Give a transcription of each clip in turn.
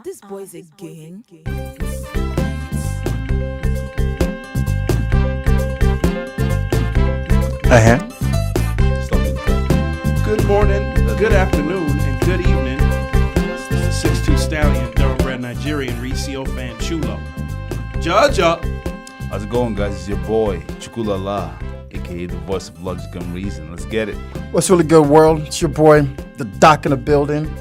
This boy's again. Stop it. Good morning, good afternoon, and good evening. This is 6'2" Stallion, thoroughbred Nigerian, Ricio Fan Chulo. Judge up. How's it going, guys? It's your boy, Chukulala, aka the voice of logic and reason. Let's get it. What's really good, world? It's your boy, the doc in the building.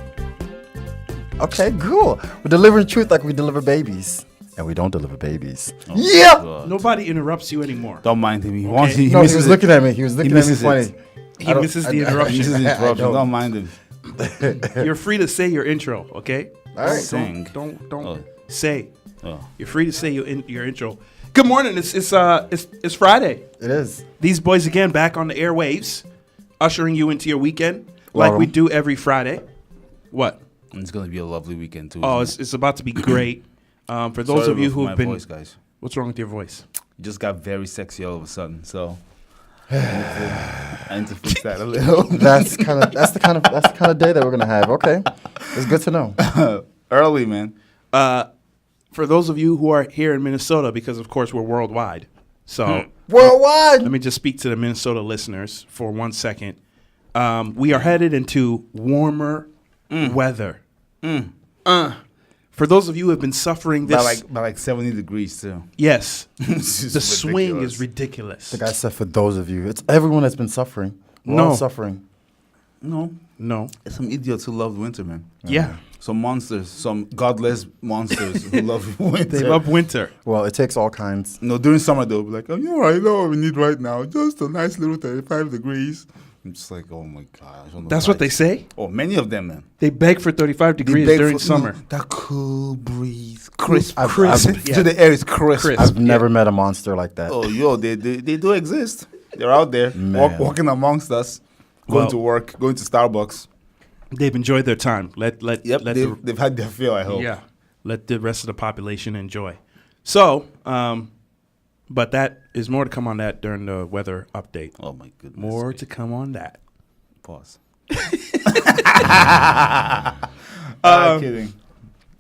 Okay, cool. We're delivering truth like we deliver babies. And we don't deliver babies. Oh, Yeah! God. Nobody interrupts you anymore. Don't mind him. He Okay. wants. He No, he misses was it. looking at me. He was looking at me misses funny. it. He misses the He interruption. misses the interruption. I Don't mind him. You're free to say your intro, okay? All right. Sing. Don't Oh. say. Oh. You're free to say your intro. Good morning. It's Friday. It is. These boys again back on the airwaves, ushering you into your weekend like we Welcome. do every Friday. What? And it's gonna be a lovely weekend too. Oh, isn't it's about to be great. For it? those Sorry of you for my who've been, voice, guys. what's wrong with your voice? It just got very sexy all of a sudden. So I need to fix that a little. That's the kind of day that we're gonna have. Okay, it's good to know. Early, man. For those of you who are here in Minnesota, because of course we're worldwide. So Worldwide. let me just speak to the Minnesota listeners for 1 second. We are headed into warmer weather. For those of you who have been suffering this, By like 70 degrees too. yes, It's just the swing ridiculous. is ridiculous. The guy said for those of you, it's everyone that's been suffering. We're all No. suffering. No, No, there's some idiots who love winter, man. yeah, Some monsters, some godless monsters who love winter. they love winter. Well, it takes all kinds. No, during summer they'll be like, "Oh, you know, I know what we need right now. Just a nice little 35 degrees." I'm just like, "Oh my gosh!" I don't know That's why. what they say. Oh, many of them, man. They beg for 35 They degrees beg during for- summer. no, that cool breeze, crisp, I've- crisp. I've- yeah. So the air is crisp. Crisp. I've never met a monster like that. Oh, yo, they do exist. They're out there, Man. walking amongst us, going Well- to work, going to Starbucks. They've enjoyed their time. Let They've had their fill. I hope. yeah, let the rest of the population enjoy. So, but that is more to come on that during the weather update. Oh my goodness. More to come on that. Pause. I'm kidding.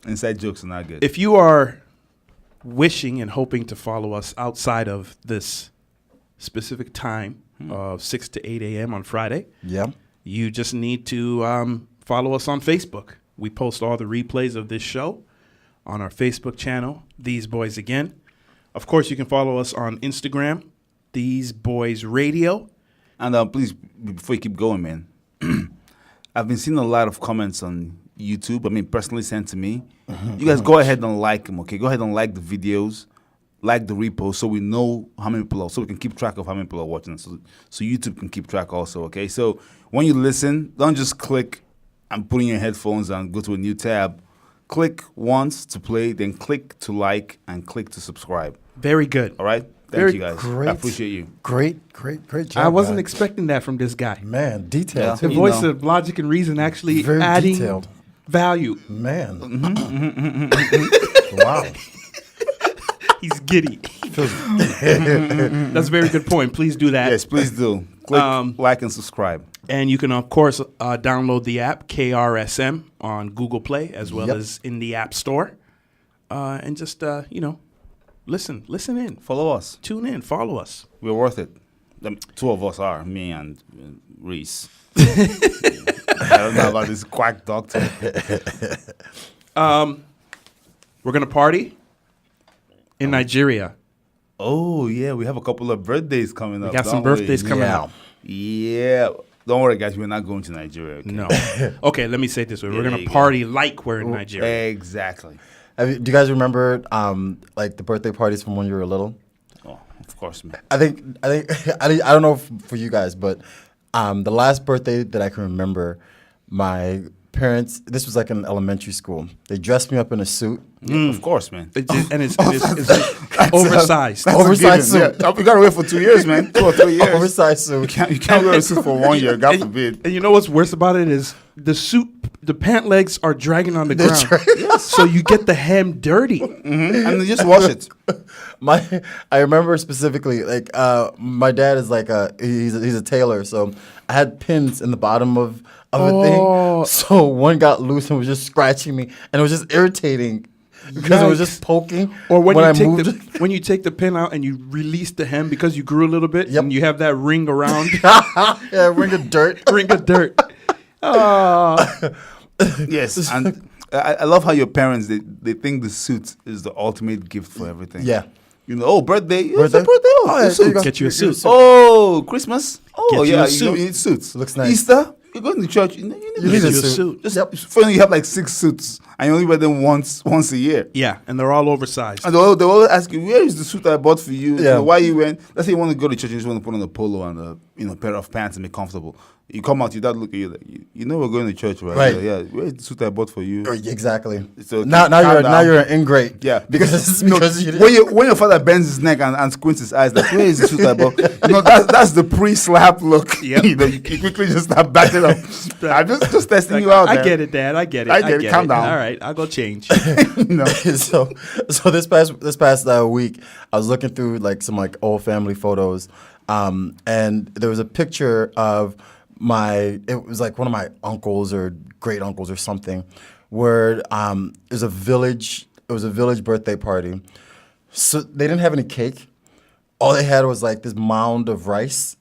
Inside jokes are not good. If you are wishing and hoping to follow us outside of this specific time of 6 to 8 a.m. on Friday, Yeah. you just need to follow us on Facebook. We post all the replays of this show on our Facebook channel, These Boys Again. Of course, you can follow us on Instagram, These Boys Radio. And please, before you keep going, man, I've been seeing a lot of comments on YouTube. I mean, personally sent to me. You guys go ahead and like them, okay? Go ahead and like the videos, like the repost, so we know how many people are, so we can keep track of how many people are watching. So YouTube can keep track also, okay? So when you listen, don't just click and put in your headphones and go to a new tab. Click once to play, then click to like, and click to subscribe. Very good. All right? Thank Very you, guys. great. I appreciate you. Great job. I wasn't guy. expecting that from this guy. Man, detailed. The You voice know. of logic and reason actually Very adding detailed. value. Man. Wow. He's giddy. That's a very good point. Please do that. Yes, please do. Click Um, like and subscribe. And you can, of course, download the app KRSM on Google Play as well Yep. as in the App Store. And just, listen in. Follow us. Tune in. Follow us. We're worth it. The two of us are, me and Reese. I don't know about this quack doctor. We're going to party in Nigeria. Oh, yeah, we have a couple of birthdays coming up. We got some don't we? birthdays coming Yeah. out. Yeah. Don't worry, guys. We're not going to Nigeria. Okay? No. Okay, let me say it this way. We're There going you to go. party like we're in Nigeria. Exactly. Do you guys remember like the birthday parties from when you were little? Oh, of course, man. I don't know for you guys, but the last birthday that I can remember, my parents, this was like in elementary school. They dressed me up in a suit. Yeah, of course, man. It's oversized. Oversized suit. Yeah. We got to wait for 2 years, man. 2 or 3 years. Oversized suit. You can't wear a suit for 1 year. God forbid. And you know what's worse about it is the suit, the pant legs are dragging on the ground. So you get the hem dirty. And then just wash it. I remember specifically, my dad is like he's a tailor, so I had pins in the bottom of of a thing. So one got loose and was just scratching me, and it was just irritating because it was just poking. Or when you I take moved. when you take the pin out and you release the hem because you grew a little bit, Yep. and you have that ring around, Yeah, ring of dirt. ring of dirt. Oh, Yes, and I love how your parents they think the suit is the ultimate gift for everything. Yeah. You know, birthday. It's Birthday? a birthday. Oh, Oh, a yeah, suit. there you go. Get you a suit. Oh, Christmas. Oh, Get you yeah. a suit. You need suits. Looks nice. Easter. You're going to church. You You need you a a suit. suit. Just Yep. funny, you have like 6 suits, and you only wear them once a year. yeah, and they're all oversized. And they always ask you, where is the suit I bought for you? Yeah. You know, why you went? Let's say you want to go to church and you just want to put on a polo and a pair of pants and be comfortable. You come out, your dad look at you like, you know we're going to church, right? Right. Yeah. Where is the suit I bought for you? Exactly. So Now calm down. you're an ingrate. Yeah, Because no, when your father bends his neck and squints his eyes, like, where is the suit I bought? You know, that's the pre-slap look. Yep. You know, you quickly just start backing up. I'm just testing you out. I man. get it, Dad. I get it. I get it. Calm down. All right, I'll go change. No. so this past week, I was looking through like some like old family photos, and there was a picture of it was like one of my uncles or great uncles or something, where it was a village birthday party. So they didn't have any cake. All they had was like this mound of rice.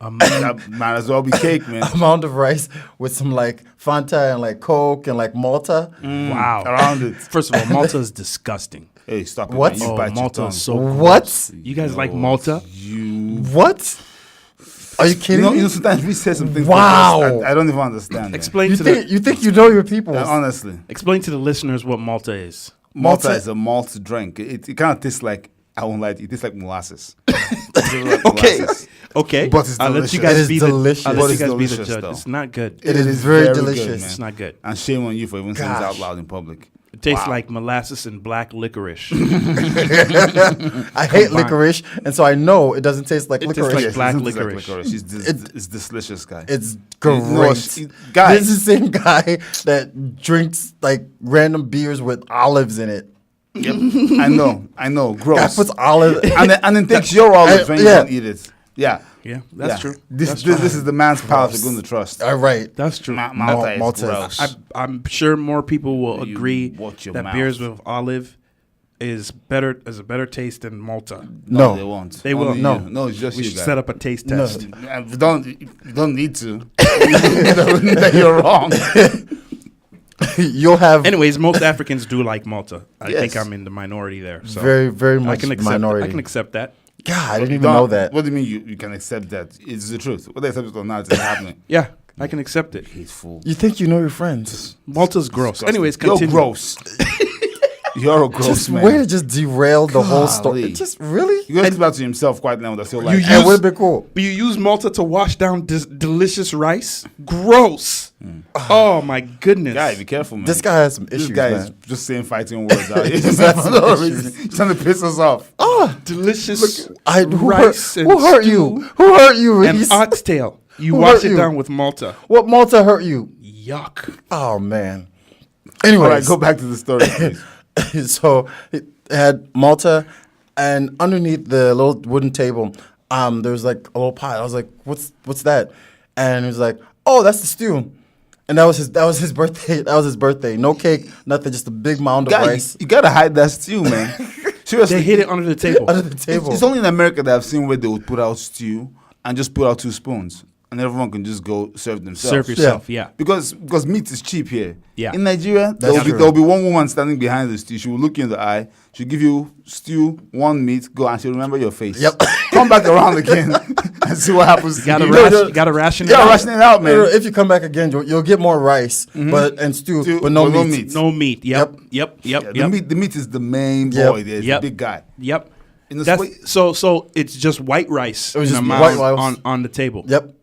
That might as well be cake, man. A mound of rice with some like Fanta and like Coke and like Malta. Wow. Around it. First of all, Malta is disgusting. Hey, stop it. What? Man. You Oh, bite your Malta tongue. is so gross. What? You guys like Malta? What? Are you kidding You me? know, sometimes we say some things. Wow. because I don't even understand. man. Explain You to think you know your people? Honestly, explain to the listeners what Malta is. Malta Malta- is a malt drink. It kind of tastes like, I won't lie to you, it tastes like molasses. Okay. Okay. But it's I'll let you delicious. guys It is be delicious. the. I'll But let you it's guys be the delicious, judge. though. It's not good. It is very good, delicious. man. It's not good. And shame on you for even saying this out Gosh. loud in public. It tastes like molasses and black licorice. I hate licorice, and so I know it doesn't taste like It tastes licorice. like black It doesn't taste licorice. It's this delicious guy. It's You know, great. guys. This is the same guy that drinks like random beers with olives in it. Yep. I know. Guy Gross. puts olive. and then takes your olive and you yeah. don't eat it. Yeah. Yeah, that's true. This is the man's palate we're going to trust. All right. That's true. Malta is Malta. gross. I'm sure more people will You agree watch your that mouth. beers with olive is a better taste than Malta. No. they won't. They will. Only No. you. No, it's just We you should guys. set up a taste test. You don't need to. Then you're wrong. You'll have Anyways, most Africans do like Malta. I Yes. think I'm in the minority there. So very, very I much can accept. minority. I can accept that. God, I didn't even know that. What do you mean you can accept that? It's the truth. Whether you accept it or not, it's happening. Yeah, I can accept it. Hateful. You think you know your friends? Malta's gross. Anyways, You're continue. gross. You're a gross Just man. way to just derail the whole story. Golly. It just really? You're gonna keep that to himself quite now. That's your life. It would have been cool. You use Malta to wash down delicious rice? Gross. Oh my goodness. Guy, be careful, man. This guy has some This issues, guy is man. just saying fighting words out here. He has some For no issues. reason. He's trying to piss us off. delicious Who rice hurt, and who hurt stew you? Who hurt you? and Reese? oxtail. You Who wash hurt it you? down with Malta. What Malta hurt you? Yuck. Oh man. All right, Anyways, go back to the story, please. so it had Malta, and underneath the little wooden table, there was like a little pot. I was like, "What's that?" And he was like, "Oh, that's the stew." And that was his birthday. That was his birthday. No cake, nothing. Just a big mound of Guy, rice you gotta hide that stew, man. Seriously, They hid it under the table. under the table. It's only in America that I've seen where they would put out stew and just put out 2 spoons, and everyone can just go serve themselves. Serve yourself, yeah. Because meat is cheap here. Yeah. In Nigeria, That's true. there will be one woman standing behind the stew. She will look you in the eye. She'll give you stew, 1 meat, go, and she'll remember your face. Yep. Come back around again and see what happens. You gotta, You you gotta ration it gotta out. ration it out, man. If you come back again, you'll get more rice, and stew, Stew, but no but no meat. meat. No meat. Yep. Yep. Yep. Yeah, the meat is the main Yep. boy. There's Yep. the big guy. Yep. In the That's, sp- so it's just white rice It was in just a white mound rice. on the table. Yep.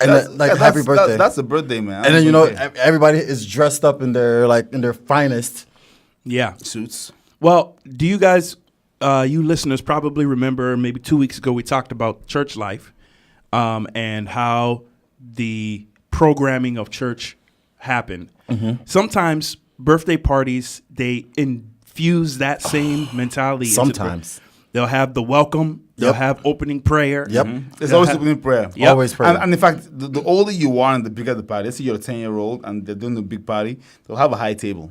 And That's- like yeah, happy that's- birthday. That's a birthday, man. and then you know everybody is dressed up in their finest. Yeah. suits. Well, do you guys, you listeners, probably remember maybe 2 weeks ago we talked about church life, and how the programming of church happened. Sometimes birthday parties they infuse that same mentality. Sometimes. They'll have the welcome. They'll Yep. have opening prayer. Yep. There's They'll always have- opening prayer. Yep. Always prayer. And in fact, the older you are and the bigger the party, let's say you're a 10-year-old and they're doing a big party, they'll have a high table.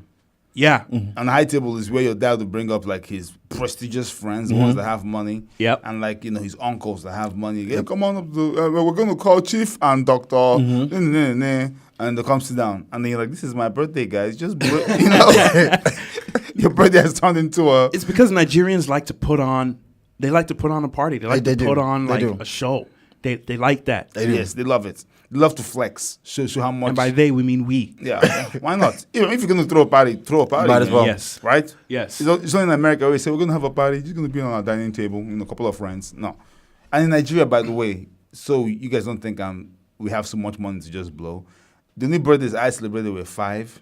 Yeah. And the high table is where your dad will bring up like his prestigious friends, the ones that have money. Yep. And like, his uncles that have money. Hey, come on up to, we're going to call Chief and Doctor. And they come sit down. And then you're like, this is my birthday, guys. Just, your birthday has turned into a... It's because Nigerians like to put on. They like to put on a party. They like They to do. put on They like do. a show. They like that. Yes, they love it. They love to flex. Show how much... And by they we mean we. Yeah, why not? Even if you're going to throw a party, throw a party. Might as man. well. Yes. Right? Yes. It's only in America we say we're going to have a party. Just going to be on our dining table, a couple of friends. No. And in Nigeria, by the way, so you guys don't think we have so much money to just blow. The only birthdays I celebrated were 5,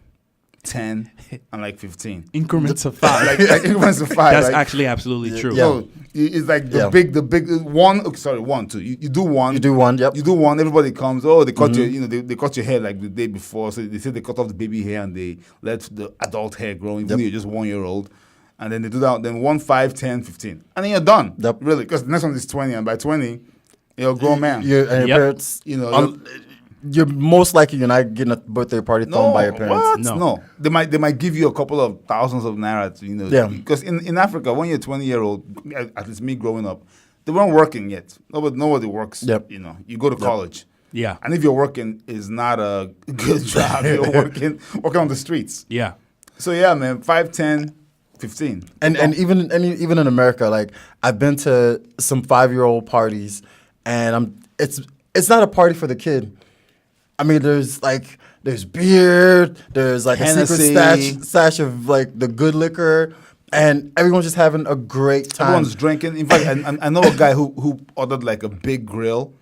10, and like 15. Increments of 5. like increments of 5. That's like, actually absolutely true. Yeah. So it's like the big one. Okay, sorry, 1, 2. You do one. You do one, yep. You do one. Everybody comes. Oh, they cut your, they cut your hair like the day before. So they say they cut off the baby hair and they let the adult hair grow. Even though you're just 1 year old, and then they do that. Then 1, 5, 10, 15, and then you're done. Yep. Really, because the next one is 20, and by 20, you're a grown man. And your Yep. parents, you're most likely you're not getting a birthday party thrown by your parents. What? No. No. They might give you a couple of thousands of naira to, Yeah. Because in Africa, when you're 20-year-old, at least me growing up, they weren't working yet. Nobody works. Yep. You go to college. Yeah. And if you're working is not a good job, you're working on the streets. Yeah. So yeah, man, 5, 10, 15. And even in America, like I've been to some 5-year-old parties, and it's not a party for the kid. I mean, there's beer, there's like a Hennessy. secret stash of like the good liquor, and everyone's just having a great time. Everyone's drinking. In fact, I know a guy who ordered like a big grill,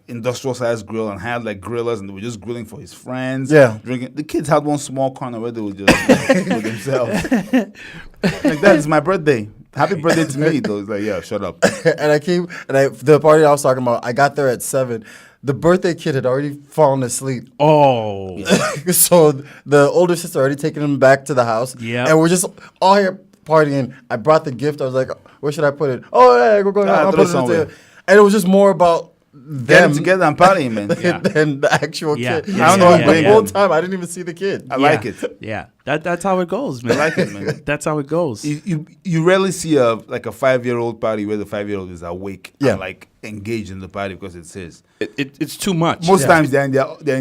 industrial sized grill, and had like grillers, and they were just grilling for his friends. Yeah. Drinking. The kids had one small corner where they would just with themselves. Like, that is my birthday. Happy birthday to me, though. It's like, yeah, shut up. The party I was talking about, I got there at 7. The birthday kid had already fallen asleep. Oh. So the older sister already taken him back to the house. Yeah. And we're just all here partying. I brought the gift. I was like, where should I put it? Oh, yeah, go. I'll throw put it it somewhere. there. And it was just more about Getting them together and partying, man. Yeah. than the actual Yeah. kid. Yeah, I don't know, yeah, but The whole time, I didn't even see the kid. I like it. Yeah. That's how it goes, man. I like it, man. That's how it goes. You rarely see a 5-year-old party where the 5-year-old is awake Yeah. and like engaged in the party because it's his. It's too much. Most times they're in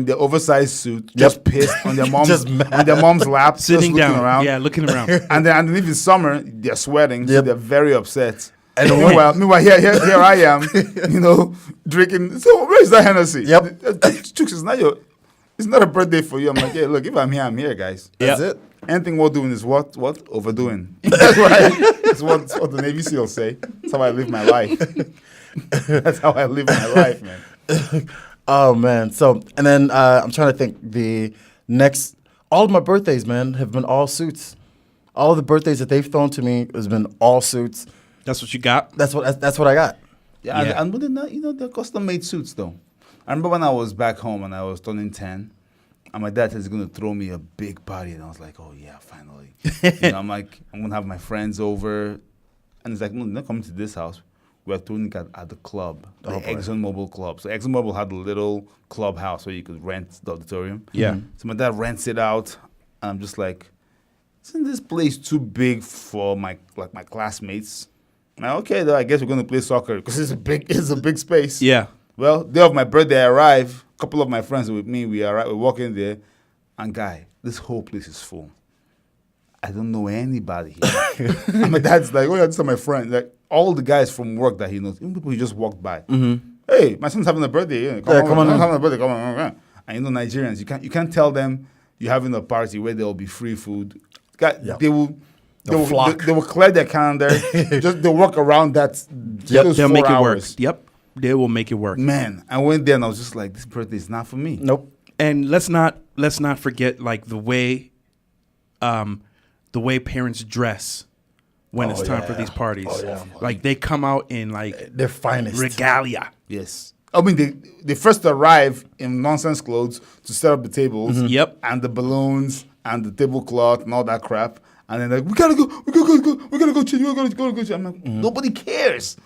their oversized suit, just pissed on their mom's Just mad. on their mom's lap, Sitting just looking down. around. Yeah, looking around. And then underneath it's summer, they're sweating, so Yep. they're very upset. And Meanwhile, here I am, drinking. So where's that Hennessy? Yep. Chooks, it's not a birthday for you. I'm like, hey, look, if I'm here, guys. That's Yep. it. Anything we're doing is what overdoing. That's right. That's what the Navy SEALs say. That's how I live my life. That's how I live my life, man. Oh, man. So, and then I'm trying to think. All of my birthdays, man, have been all suits. All of the birthdays that they've thrown to me has been all suits. That's what you got? That's what I got. Yeah, Yeah. and they're not, they're custom-made suits, though. I remember when I was back home and I was turning 10, and my dad said he's going to throw me a big party, and I was like, oh, yeah, finally. I'm like, I'm going to have my friends over, and he's like, no, they're not coming to this house. We're throwing it at the club, the ExxonMobil club. So ExxonMobil had a little clubhouse where you could rent the auditorium. Yeah. So my dad rents it out, and I'm just like, isn't this place too big for my classmates? Now, okay, though, I guess we're going to play soccer because it's a big space. Yeah. Well, day of my birthday, I arrive. A couple of my friends are with me. We walk in there, and guy, this whole place is full. I don't know anybody here. And my dad's like, oh yeah, these are my friends. Like all the guys from work that he knows, even people he just walked by. Hey, my son's having a birthday. Yeah, come on, having a birthday. Come on. And Nigerians, you can't tell them you're having a party where there will be free food. They will. They will clear their calendar. They'll work around that. Those They'll 4 make it work. hours. Yep. They will make it work. Man, I went there and I was just like, this birthday is not for me. Nope. And let's not forget like the way parents dress when it's time for these parties. Oh, yeah. Like they come out in like Their finest. regalia. Yes. I mean, they first arrive in nonsense clothes to set up the tables. Yep. And the balloons and the tablecloth and all that crap. And then like, we gotta go change. I'm like, nobody cares.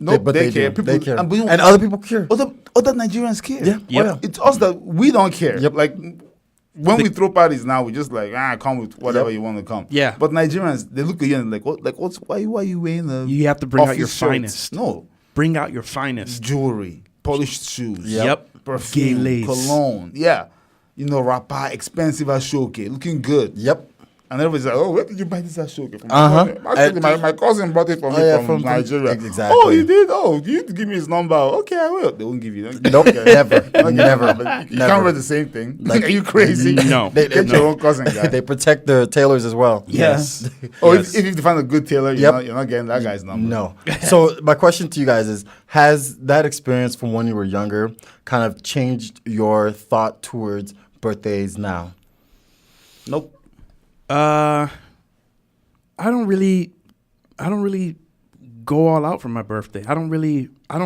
No, But they they care. do. They care. And, And other people care. Other Nigerians care. Yeah. Yep. Oh, yeah. It's us that we don't care. Yep. Like when we throw parties now, we just like come with whatever you want to come. Yeah. But Nigerians, they look at you and like, why are you wearing a You have to bring out your office shirt? finest. No, Bring out your finest. jewelry, polished shoes. Yep. Perfume, Gay lace. cologne. Yeah. Rapper, expensive as showcase, looking good. Yep. And everybody's like, oh, where did you buy this at showcase from? Uh-huh. Actually, my cousin brought it for me from Nigeria. exactly. Oh, you did? Oh, you give me his number. Okay, I will. They won't give you. Nope. Never. Never. You Never. can't wear the same thing. Like- Are you crazy? No. They- Get your own cousin, guy. They protect their tailors as well. Yes. Or Yes. if you find a good tailor, Yep. you're not getting that guy's number. No. So my question to you guys is: has that experience from when you were younger kind of changed your thought towards birthdays now? Nope. I don't really go all out for my birthday. I don't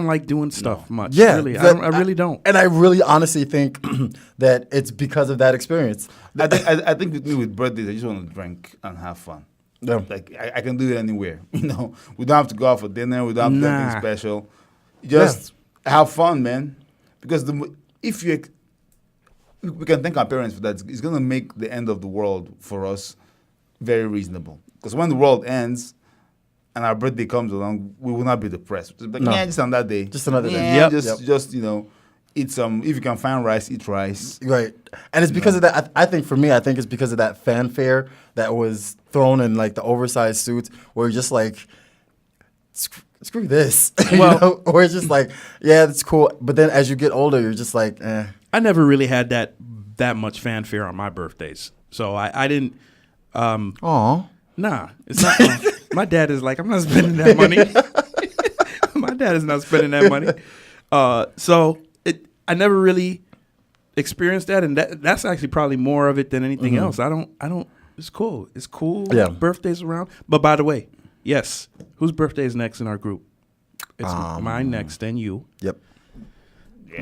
like doing stuff much. Yeah, Really. that- I really don't. And I really honestly think that it's because of that experience. I think with me with birthdays, I just want to drink and have fun. Yeah. Like I can do it anywhere. We don't have to go out for dinner. We don't have to do Nah. anything special. Just have fun, man. Because we can thank our parents for that. It's gonna make the end of the world for us very reasonable. Because when the world ends and our birthday comes along, we will not be depressed. Just like, No. just another day. Just another day. Yeah, Yep. just eat some. If you can find rice, eat rice. Right. And it's because of that. I think for me, I think it's because of that fanfare that was thrown in like the oversized suits where you're just like, screw this. Well- Or it's just like, yeah, that's cool. But then as you get older, you're just like, eh. I never really had that much fanfare on my birthdays. So I didn't Aw. nah. It's not my dad is like, I'm not spending that money. My dad is not spending that money. So I never really experienced that, and that's actually probably more of it than anything else. I don't it's cool. It's cool. Yeah. Birthdays around. But by the way, yes, whose birthday is next in our group? It's mine next, then you. Yep.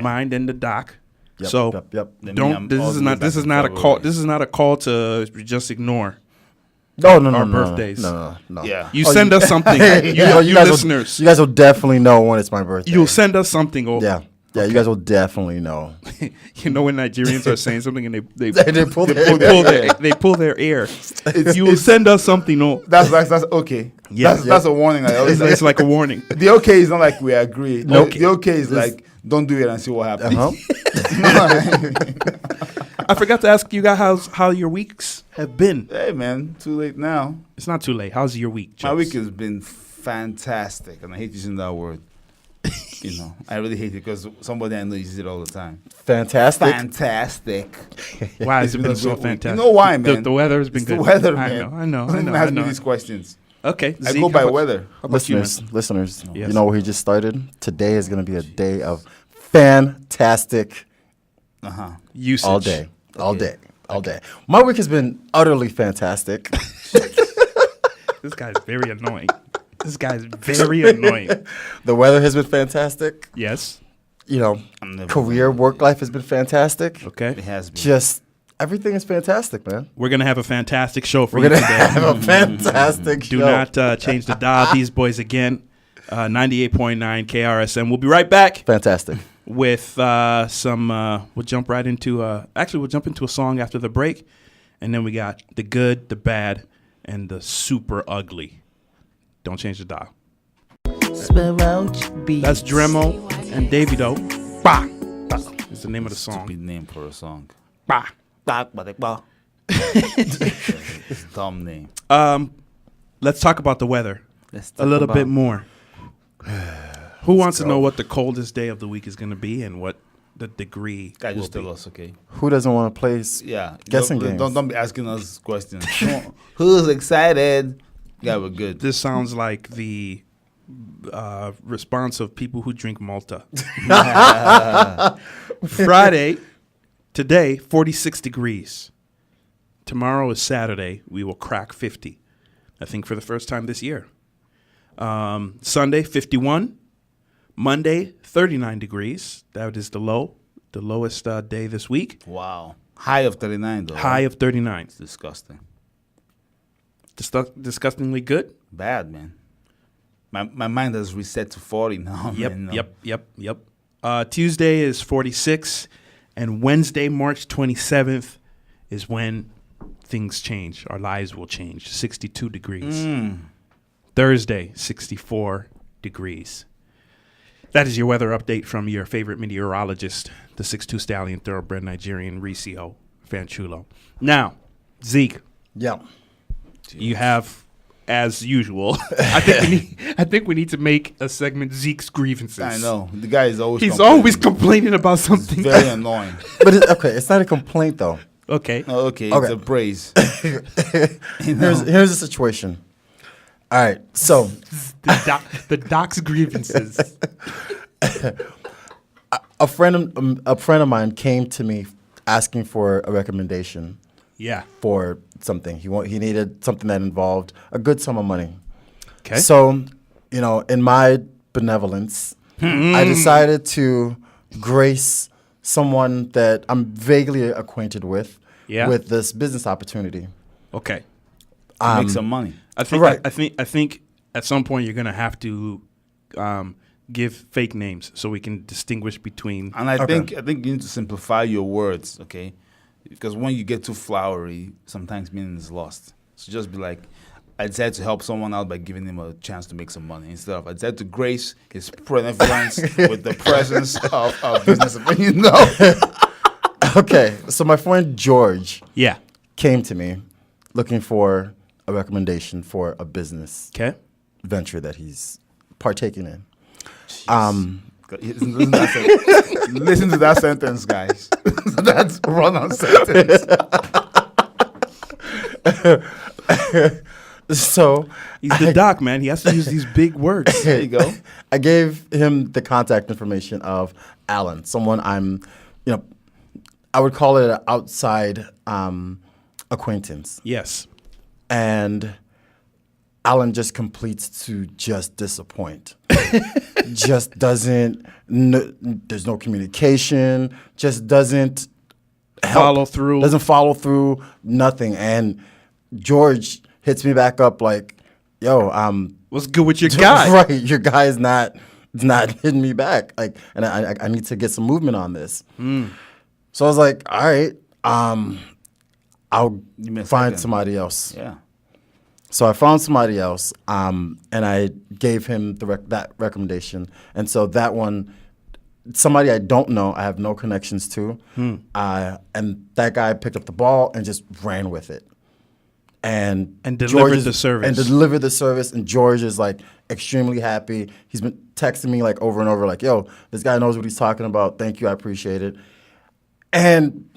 Mine, then the doc. Yep, So yep. Then me, don't. I'm This all is the way not. back This is in not a February. call. This is not a call to just ignore. No, no, Our no, birthdays. No. Yeah. You send us something. you guys listeners. you guys will definitely know when it's my birthday. You'll send us something. Oh, Yeah. Yeah, you guys will definitely know. You know when Nigerians are saying something and they They pull their- they pull their ear. You will send us something. Oh, That's okay. Yeah. That's a warning. I always it's like a warning. the okay is not like we agree. Nope. The okay is like don't do it and see what happens. I forgot to ask you guys how your weeks have been. Hey man, too late now. It's not too late. How's your week? My Jokes? week has been fantastic, and I hate using that word. I really hate it because somebody I know uses it all the time. Fantastic. Fantastic. Why has it been It's so been a great week. fantastic? You know why, man? The weather has been It's good. the weather, I man. know. Don't even ask me these questions. Okay. I Zeke, go by how about- weather. How about you, man? Listeners, Yes. you know what he just started? Today is going to be a day of fantastic Usage. all day. All day. All day. My week has been utterly fantastic. This guy's very annoying. This guy's very annoying. The weather has been fantastic. Yes. I'm never Career, work life has been fantastic. Okay. It has been. Just everything is fantastic, man. We're gonna have a fantastic show for We're you going to today. have a fantastic Do show. not change the dial. These boys again. 98.9 KRSM. We'll be right back Fantastic. with some. We'll jump right into. We'll jump into a song after the break, and then we got the good, the bad, and the super ugly. Don't change the dial. That's Dremo and Davido. Bah! Is the name of the song. Stupid name for a song. Bah! It's a dumb name. Let's talk about the weather a little bit more. Who wants to know what the coldest day of the week is going to be and what the degree Guys, will just be? tell us, okay? Who doesn't want to play? Yeah. Guessing don't, games. Don't be asking us questions. Who's excited? Yeah, we're good. This sounds like the response of people who drink Malta. Friday, today, 46 degrees. Tomorrow is Saturday. We will crack 50, I think, for the first time this year. Sunday, 51. Monday, 39 degrees. That is the lowest day this week. Wow. High of 39, though. High right? of 39. It's disgusting. disgustingly good. Bad, man. My mind has reset to 40 now. Yep, man, yep. Tuesday is 46, and Wednesday, March 27th, is when things change. Our lives will change. 62 degrees. Thursday, 64 degrees. That is your weather update from your favorite meteorologist, the 6'2" stallion, thoroughbred Nigerian, Ricio Fanchulo. Now, Zeke. Yeah. You have, as usual, I think we need to make a segment, Zeke's Grievances. I know. The guy is always He's always complaining about something. Very annoying. But it's not a complaint, though. Okay. Oh, okay, it's a praise. Here's the situation. All right, so The doc's grievances. a friend of mine came to me asking for a recommendation. Yeah. For something. He needed something that involved a good sum of money. Okay. So, in my benevolence, I decided to grace someone that I'm vaguely acquainted with with this business opportunity. Okay. Make some money. I think Right. I think at some point you're gonna have to give fake names so we can distinguish between. And I think you need to simplify your words, okay? Because when you get too flowery, sometimes meaning is lost. So just be like, I decided to help someone out by giving him a chance to make some money. Instead of, I decided to grace his benevolence with the presence of business. Okay, so my friend George Yeah. came to me looking for a recommendation for a business Okay. venture that he's partaking in. Listen to that sentence, guys. That's a run-on sentence. So He's the doc, man. He has to use these big words. There you go. I gave him the contact information of Alan, someone I would call it an outside acquaintance. Yes. And Alan just completes to just disappoint. Just doesn't, there's no communication, just doesn't Follow through. Doesn't follow through, nothing. And George hits me back up like, yo, What's good with your guy? Right, your guy is not hitting me back. Like, and I need to get some movement on this. So I was like, all right, I'll find somebody else. Yeah. So I found somebody else, and I gave him that recommendation. And so that one, somebody I don't know, I have no connections to, and that guy picked up the ball and just ran with it. And delivered the service. And delivered the service. And George is like extremely happy. He's been texting me like over and over, like, yo, this guy knows what he's talking about. Thank you. I appreciate it. And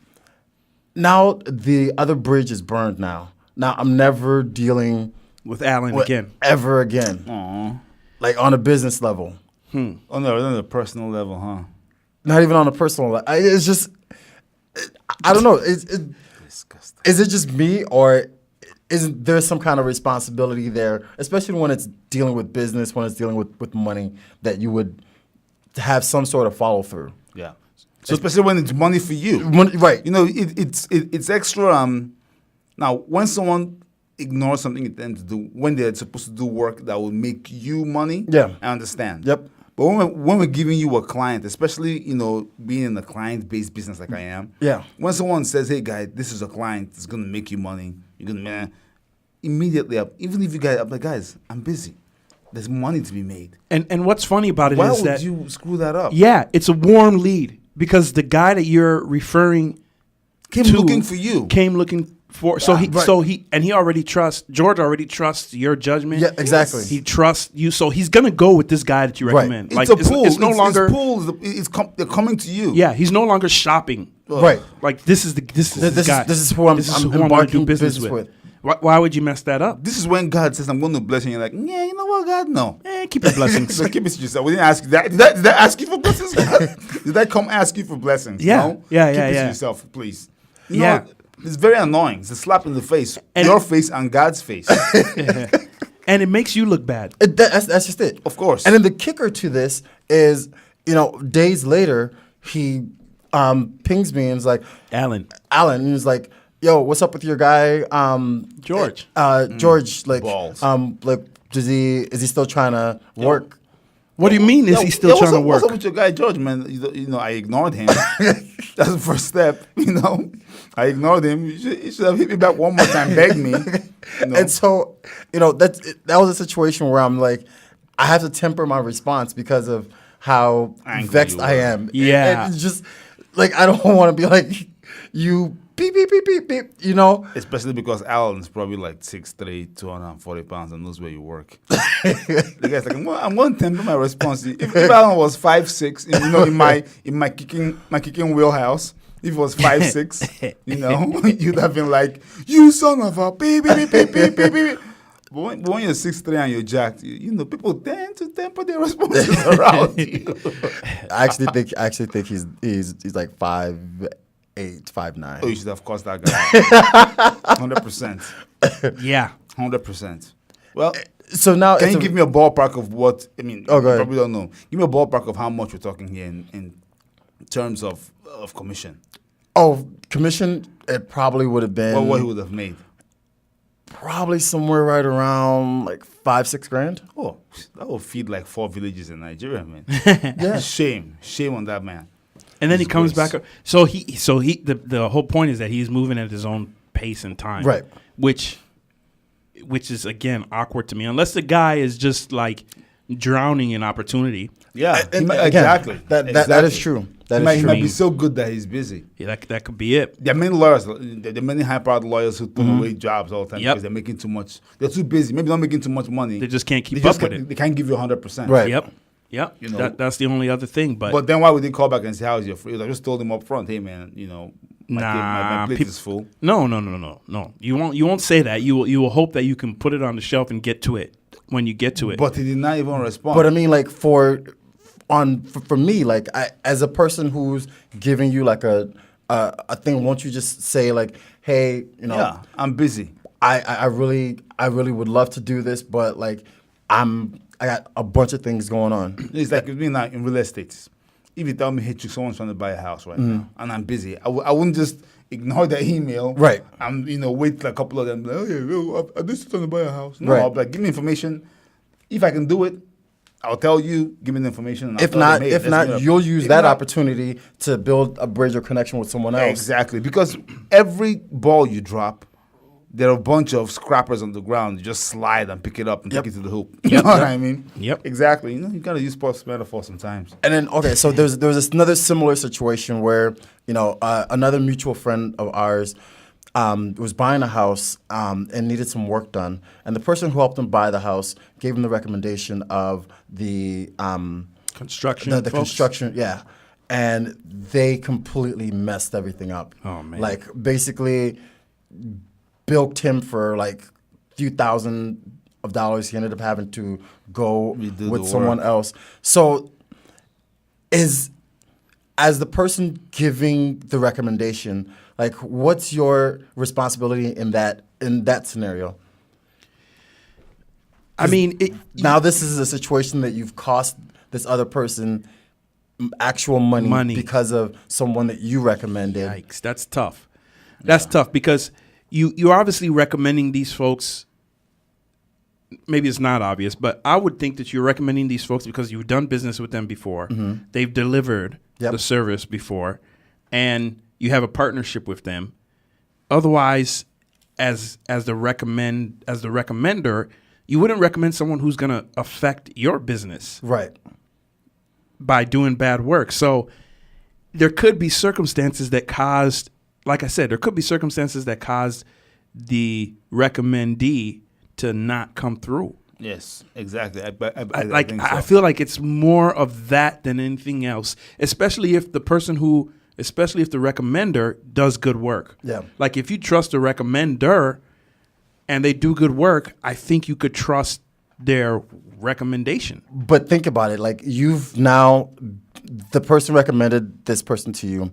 now the other bridge is burned now. Now I'm never dealing with Alan again. Ever again. Aww. Like on a business level. Oh, no, on a personal level, huh? Not even on a personal level. It's just, I don't know. Disgusting. Is it just me, or isn't there some kind of responsibility there, especially when it's dealing with business, when it's dealing with money, that you would have some sort of follow through? Yeah. So especially when it's money for you. Right. You know, it's extra. Now, when someone ignores something it tends to do, when they're supposed to do work that will make you money, Yeah. I understand. Yep. But when we're giving you a client, especially, being in a client-based business like I am, Yeah. when someone says, hey, guy, this is a client, it's going to make you money, you're going to, immediately, even if you guys, I'm like, guys, I'm busy. There's money to be made. And what's funny about it Why is would that you screw that up? yeah, it's a warm lead because the guy that you're referring Came to looking for you. Came looking for George already trusts your judgment. Yeah, exactly. He trusts you, so he's gonna go with this guy that you recommend. It's Like a pool. it's no longer It's pool. They're coming to you. yeah, he's no longer shopping. Right. Like this is the guy. This is who I'm gonna embarking do business with. Why would you mess that up? This is when God says, I'm going to bless you. And you're like, yeah, you know what, God? No. Keep your blessings. So keep it to yourself. We didn't ask you that. Did that ask you for blessings, God? Did that come ask you for blessings? Yeah. No? Yeah, Keep yeah, it yeah. to yourself, please. You Yeah. know, it's very annoying. It's a slap in the face. And- Your face and God's face. And it makes you look bad. That's just it. Of course. And then the kicker to this is, days later, he pings me and is like, Alan. and he's like, yo, what's up with your guy, George. George, like, Balls. like, is he still trying to work? What do you mean? Is he still trying to work? What's up with your guy George, man? You know, I ignored him. That's the first step. You know, I ignored him. You should have hit me back one more time, begged me. You know? And so, you know, that was a situation where I'm like, I have to temper my response because of how Angry vexed you I were. am. Yeah. It's just like I don't want to be like you beep beep beep beep beep. You know. Especially because Alan's probably like 6'3", 240 pounds, and knows where you work. The guy's like, I'm going to temper my response. If Alan was 5'6", you know, in my kicking wheelhouse, if it was 5'6", you know, you'd have been like, you son of a beep beep beep beep beep beep. But when you're 6'3" and you're jacked, you know, people tend to temper their responses around you. I actually think he's like 5'8", 5'9". Oh, you should have cussed that guy. 100%. Yeah. 100%. Well, So now, can you give me a ballpark of what, I mean, Oh, you go ahead. probably don't know. Give me a ballpark of how much we're talking here in terms of commission. Oh, commission? It probably would have been What he would have made. probably somewhere right around like $5-6 grand. Oh, that will feed like 4 villages in Nigeria, man. Yeah. Shame on that man. And then he comes Disgrace. back up. So the whole point is that he's moving at his own pace and time. Right. Which is again awkward to me. Unless the guy is just like drowning in opportunity. Yeah, And again, exactly. That is Exactly. true. That He is might, he true. might be so good that he's busy. Yeah, that could be it. There are many lawyers, there are many high-powered lawyers who throw away jobs all the time Yep. because they're making too much. They're too busy. Maybe not making too much money. They just can't keep They up just with can't- it. They can't give you 100%. Right. Yep. You know. That's the only other thing. But then why would they call back and say, how's your free? I just told him up front, hey, man, you know, my Nah, plate peop- is full. No. You won't say that. You will hope that you can put it on the shelf and get to it when you get to it. But he did not even respond. But I mean, like for me, like as a person who's giving you like a thing, won't you just say like, hey, you know, yeah, I'm busy. I really would love to do this, but like I got a bunch of things going on. It's like with me now in real estate. If you tell me, hey, someone's trying to buy a house right now, and I'm busy, I wouldn't just ignore the email. Right. And, you know, wait like a couple of them. Like, oh, yeah, well, I'm just trying to buy a house. No, Right. I'll be like, give me information. If I can do it, I'll tell you, give me the information. And I'll If tell them, not, hey, let's meet up. you'll use If that not- opportunity to build a bridge or connection with someone else. Exactly. Because every ball you drop, there are a bunch of scrappers on the ground. You just slide and pick it up and Yep. take it to the hoop. You know what I mean? Yep. Exactly. You know, you got to use sports metaphor sometimes. And then, okay, so there was another similar situation where, you know, another mutual friend of ours was buying a house and needed some work done. And the person who helped him buy the house gave him the recommendation of the Construction. the folks? construction, yeah. And they completely messed everything up. Oh, man. Like, basically bilked him for like a few $1,000s. He ended up having to go Redo with the someone work. else. So as the person giving the recommendation, like what's your responsibility in that scenario? I mean, Now this is a situation that you've cost this other person actual money because of someone that you recommended. yikes, that's tough. That's tough because you're obviously recommending these folks. Maybe it's not obvious, but I would think that you're recommending these folks because you've done business with them before. They've delivered Yep. the service before, and you have a partnership with them. Otherwise, as the recommender, you wouldn't recommend someone who's going to affect your business Right. by doing bad work. So there could be circumstances that caused, like I said, there could be circumstances that caused the recommendee to not come through. Yes, exactly. I think so. I feel like it's more of that than anything else, especially if the recommender does good work. Yeah. Like if you trust a recommender and they do good work, I think you could trust their recommendation. But think about it. Like the person recommended this person to you.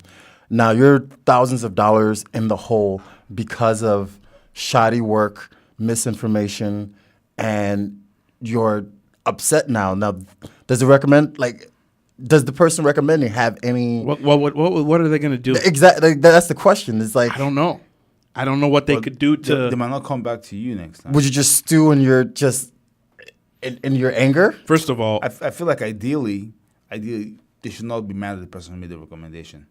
Now you're thousands of dollars in the hole because of shoddy work, misinformation, and you're upset now. Now, does the person recommending have any? What are they going to do? Exactly. That's the question. It's like I don't know. I don't know what they But could do to. They might not come back to you next time. Would you just stew in your in your anger? First of all, I feel like ideally, they should not be mad at the person who made the recommendation.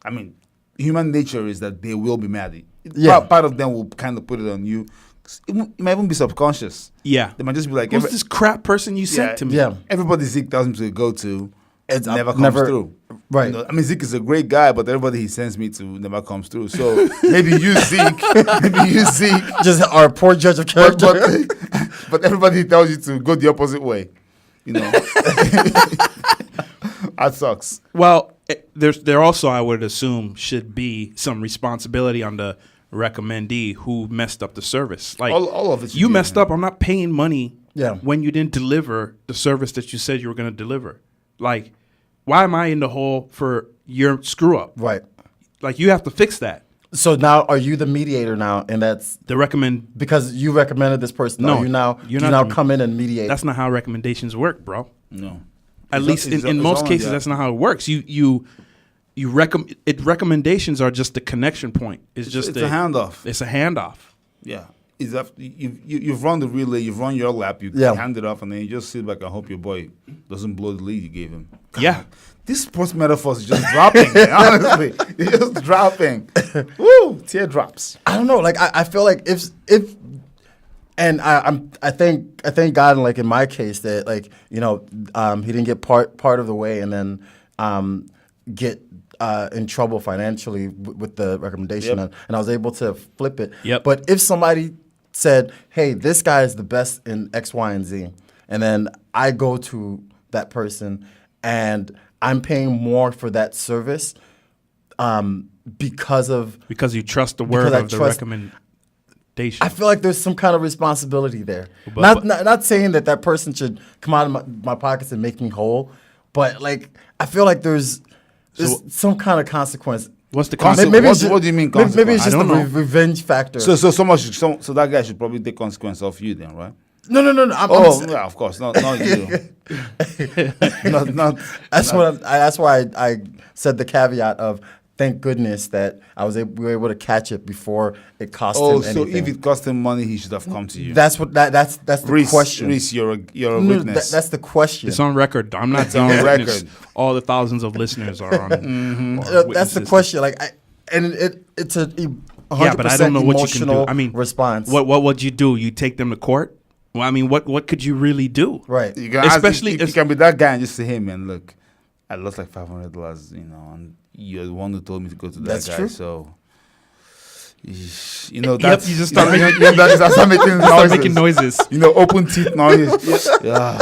I mean, human nature is that they will be mad. Yeah. Part of them will kind of put it on you. It might even be subconscious. yeah. They might just be like, Who's this crap person you sent to me? Yeah. everybody Zeke tells me to go to, It's never comes through. Right. You know, I mean, Zeke is a great guy, but everybody he sends me to never comes through. So maybe you Zeke, Just our poor judge of character. but everybody tells you to go the opposite way. You know, that sucks. Well, there also, I would assume, should be some responsibility on the recommendee who messed up the service. Like All of it should you be, messed man. up. I'm not paying money Yeah. when you didn't deliver the service that you said you were going to deliver. Like, why am I in the hole for your screw up? Right. Like, you have to fix that. So now, are you the mediator now? And that's The recommend. because you recommended this person. No, Are you now you're do you not now the- come in and mediate? That's not how recommendations work, bro. No. At It's least not- it's in not- most it's not cases, like that's that. not how it works. Recommendations are just the connection point. It's just It's a handoff. It's a handoff. Yeah. It's you've run the relay, you've run your lap, you Yeah. hand it off, and then you just sit back and hope your boy doesn't blow the lead you gave him. God, Yeah. This sports metaphors is just dropping, man, honestly. It's just dropping. Woo! Teardrops. I don't know. Like I feel like if and I think God, and like in my case, that like he didn't get part of the way and then get in trouble financially with the recommendation, Yep. and I was able to flip it. Yep. But if somebody said, "Hey, this guy is the best in X, Y, and Z," and then I go to that person and I'm paying more for that service because Because you trust the Because word I of the trust- recommendation. I feel like there's some kind of responsibility there. But- Not saying that person should come out of my pockets and make me whole, but like I feel like there's some kind of consequence. What's the Consequence? consequence? What do you mean Maybe it's consequence? just I the don't know. revenge factor. So that guy should probably take consequence off you then, right? no. Yeah, of course, not you. not. That's why I said the caveat of thank goodness that we were able to catch it before it cost Oh, him so anything. if it cost him money, he should have come to you. that's the Reese, question. Reese, you're a No, witness. that's the question. It's on record. I'm not on on record. record. All the thousands of listeners are on. are That's the witnesses. question. Like, it's a 100% Yeah, but I don't know what you can do. emotional I mean, response. What would you do? You take them to court? Well, I mean, what could you really do? Right. You can Especially you can be that guy and just say, "Hey, man, look, I lost like $500, and you're the one who told me to go to that That's guy." true. So, that's you just start making- start making noises. Start making noises. Open teeth noise. Yeah.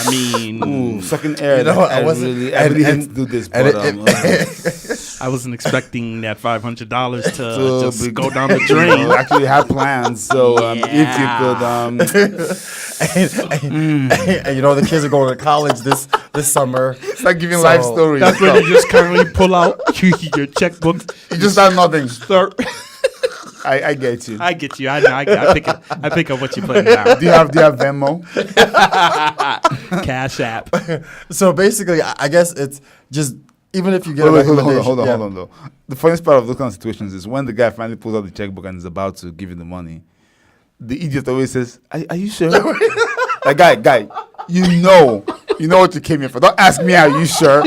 I mean, Ooh, sucking air. You know, I wasn't- really and- hate and- to do this, and but I wasn't expecting that $500 to So just big- go down the you drain. know, actually had plans. So if you could, and the kids are going to college this summer. start giving So- life stories. That's when you just currently pull out your checkbook. You just start nothing. Start. I get you. I get you. I know. I pick up what you're putting down. Do you have Venmo? Cash app. So basically, I guess it's just even if you get Wait, a hold on, recommendation. hold yeah. on, though. The funniest part of those kind of situations is when the guy finally pulls out the checkbook and is about to give you the money. The idiot always says, "Are you sure?" Like, guy, you know what you came here for. Don't ask me, "Are you sure?"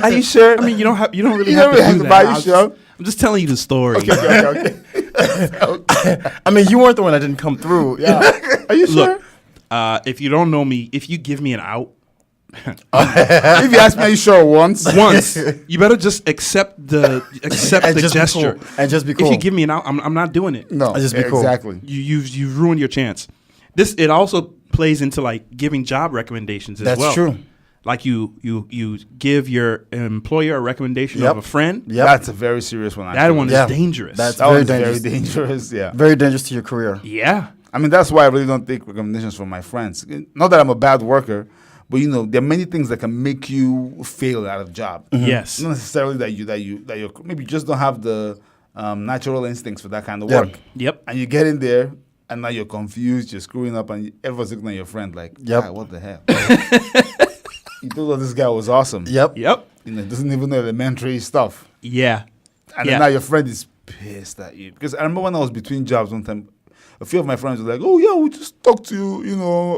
Are you sure? I mean, you don't really You have don't to really do have to that. buy. You sure? I'm just telling you the story. Okay. I mean, you weren't the one that didn't come through. Yeah. Are you sure? Look, if you don't know me, if you give me an out If you ask me, "Are you sure?" once, you better just accept the And gesture. just be cool. And just be cool. If you give me an out, I'm not doing it. no, Just be cool. exactly. You've ruined your chance. It also plays into like giving job recommendations as That's well. true. Like you give your employer a recommendation Yep. of a friend. Yep. That's a very serious one. That actually. one Yeah. is dangerous. That's That very one's dangerous. very dangerous. Yeah. Very dangerous to your career. yeah. I mean, that's why I really don't take recommendations from my friends. Not that I'm a bad worker, but there are many things that can make you fail at a job. Yes. Not necessarily that you maybe you just don't have the natural instincts for that kind of Yeah. work. Yep. And you get in there, and now you're confused, you're screwing up, and everyone's looking at your friend like, Yep. "God, what the hell?" You thought that this guy was awesome. Yep. Yep. Doesn't even know elementary stuff. Yeah. And Yeah. then now your friend is pissed at you. Because I remember when I was between jobs one time, a few of my friends were like, "Oh yeah, we just talked to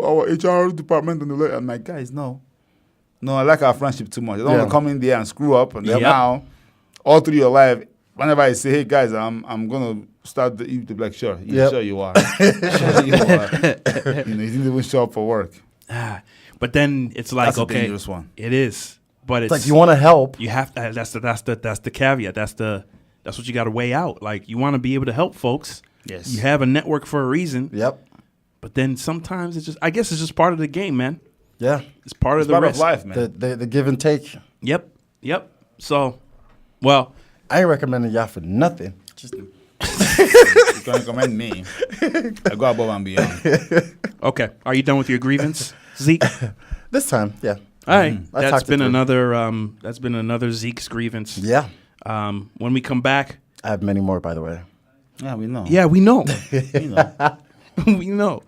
our HR department," and I'm like, "Guys, no, I like our friendship too much. I don't want to come in there and screw up, and then Yep. now, all through your life, whenever I say, hey guys, I'm gonna start the be like, sure, Yep. sure you are, sure you are. You didn't even show up for work. But then it's like, That's a okay, dangerous one. it is, but It's like you want to help. you have to. That's the caveat. That's what you got to weigh out. Like you want to be able to help folks. Yes. You have a network for a reason. Yep. But then sometimes I guess it's just part of the game, man. Yeah. It's part of It's the part risk. of life, man. The give and take. Yep. So, well, I ain't recommending y'all for nothing. Just You can recommend me. I go above and beyond. okay. Are you done with your grievance, Zeke? this time, yeah. All right. I That's talked it been through. another Zeke's grievance. Yeah. When we come back, I have many more, by the way. Yeah, we know. yeah, we know. You know. We know.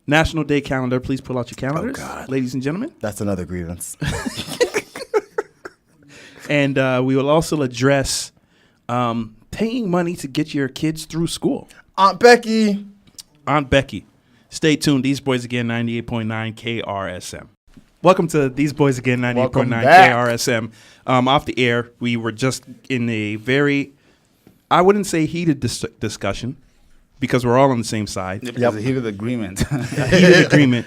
National Day calendar. Please pull out your calendars, ladies and gentlemen. That's another grievance. And we will also address paying money to get your kids through school. Aunt Becky. Aunt Becky. Stay tuned. These Boys Again, 98.9 KRSM. Welcome to These Boys Again, 98.9 Welcome back. KRSM. Off the air, we were just in a very, I wouldn't say heated discussion, because we're all on the same side. There's a heated agreement. Heated agreement.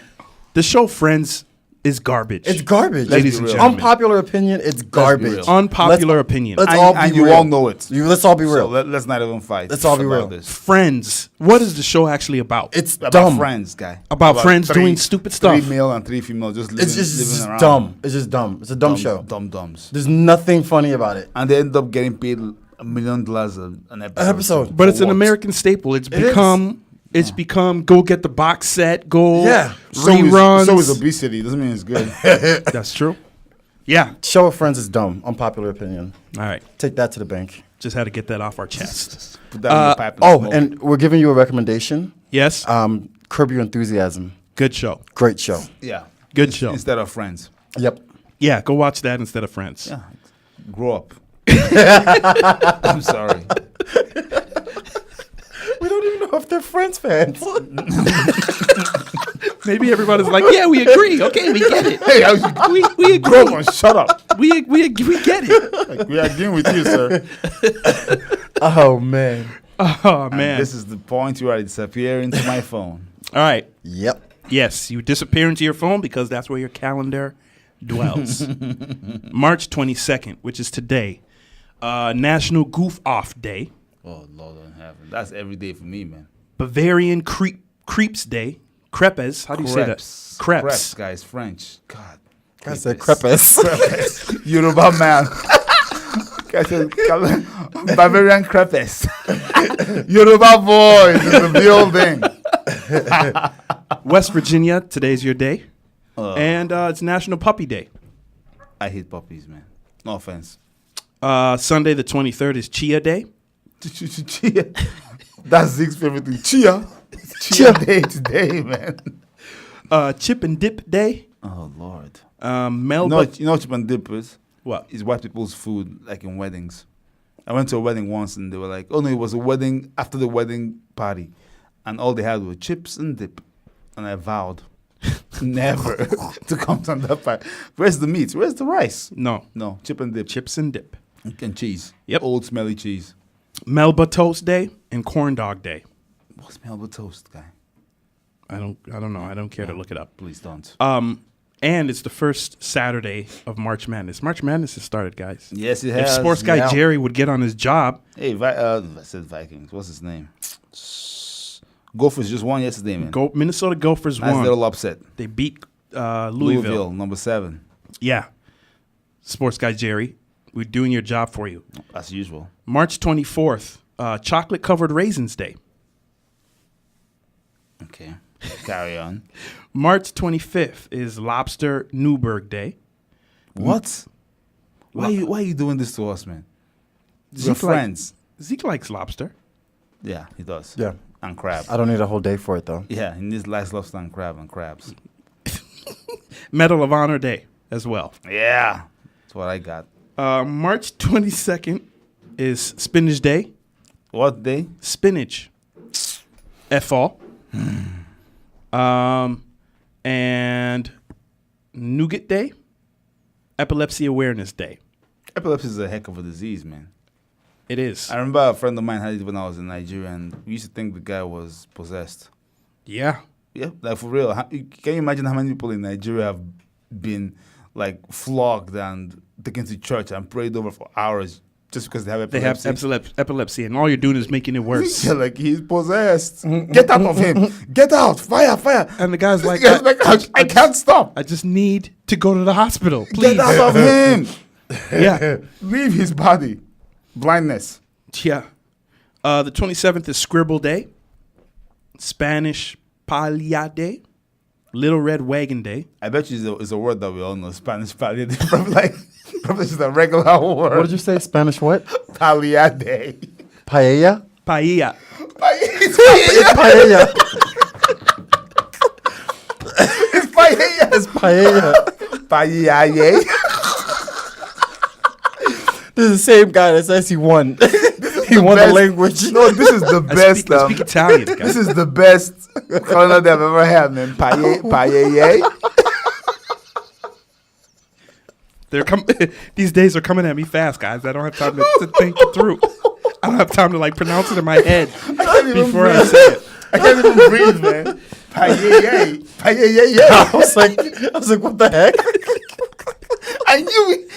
The show Friends is garbage. It's garbage. Ladies and gentlemen. Unpopular opinion, it's garbage. real. Unpopular opinion. Let's And- all be and real. you all know it. Let's all be So real. let's not even fight. Let's all be about real. This. Friends. What is the show actually about? It's About dumb. friends, guy. About friends doing stupid stuff. 3 male and 3 female just living, It's just living around. dumb. It's just dumb. It's a dumb show. Dumb dumbs. There's nothing funny about it. And they end up getting paid $1 million an episode. episode. But it's an What? American staple. It's It is. become go get the box set, go Yeah. reruns. So is obesity. Doesn't mean it's good. That's true. Yeah. Show of Friends is dumb. Unpopular opinion. All right. Take that to the bank. Just had to get that off our chest. Put that in your pipe and Oh, smoke. and we're giving you a recommendation. Yes. Curb Your Enthusiasm. Good show. Great show. yeah, Good show. instead of Friends. Yep. Yeah. Go watch that instead of Friends. Yeah, grow up. I'm sorry. We don't even know if they're Friends fans. Maybe everybody's like, yeah, we agree. Okay, we get it. Hey, We grow agree. up and shut up. We get it. Like, we are agreeing with you, sir. Oh, man. Oh And man. this is the point where I disappear into my phone. All right. Yep. Yes, you disappear into your phone because that's where your calendar dwells. March 22nd, which is today, National Goof Off Day, Oh, Lord in heaven. That's every day for me, man. Bavarian Creeps Day, Crepes. How do you say that? Crepes. Crepes, guys. French. God. I said Crepes. crepes. Yoruba man. I said, Bavarian crepes. Yoruba boy. This is the building. West Virginia, today's your day. And it's National Puppy Day. I hate puppies, man. No offense. Sunday, the 23rd, is Chia Day. Chia. That's Zeke's favorite thing. Chia. Chia day today, man. Chip and Dip Day. Oh, Lord. Melba. You know what chip and dip is? What? It's white people's food, like in weddings. I went to a wedding once and they were like, oh no, it was a wedding after the wedding party. And all they had were chips and dip. And I vowed never to come to that party. Where's the meat? Where's the rice? No. No, chip and dip. Chips and Dip. And cheese. Yep. Old smelly cheese. Melba Toast Day and Corn Dog Day. What's Melba toast, guy? I don't know. I don't care to look it up. Please don't. And it's the first Saturday of March Madness. March Madness has started, guys. Yes, it If has. sports guy yeah. Jerry would get on his job, Hey, I said Vikings. What's his name? Gophers just won yesterday, man. Minnesota Gophers Nice won. little upset. They beat Louisville. number 7. Yeah. Sports guy Jerry, we're doing your job for you. As usual. March 24th, Chocolate Covered Raisins Day. Okay. Carry on. March 25th is Lobster Newburgh Day. What? Why are you doing this to us, man? We're Zeke friends. Zeke likes lobster. Yeah, he does. Yeah. And crab. I don't need a whole day for it, though. Yeah, he needs likes lobster and crab and crabs. Medal of Honor Day as well. Yeah. That's what I got. March 22nd is Spinach Day. What day? Spinach. F-all. And Nougat Day. Epilepsy Awareness Day. Epilepsy is a heck of a disease, man. It is. I remember a friend of mine had it when I was in Nigeria, and we used to think the guy was possessed. Yeah. Yeah, like for real. Can you imagine how many people in Nigeria have been like flogged and taken to church and prayed over for hours just because they have epilepsy? They have epilepsy, and all you're doing is making it worse. Yeah, like he's possessed. Get out of him. Get out. Fire, fire. And the guy's like, I can't stop. I just need to go to the hospital, please. Get out of him. Yeah. Leave his body. Blindness. Yeah. The 27th is Scribble Day. Spanish Palia Day. Little Red Wagon Day. I bet you it's a word that we all know. Spanish palliate. Probably just a regular word. What did you say? Spanish what? Palliate. Paella? Paella. It's Paella. paella. It's paella. Paella. This is the same guy that says he won. He won the language. No, this is the best. I speak Italian, guys. This is the best colonel they've ever had, man. Paella. These days are coming at me fast, guys. I don't have time to think it through. I don't have time to like pronounce it in my head before I say it. I can't even breathe, man. Paella. Paella. I was like, what the heck? I knew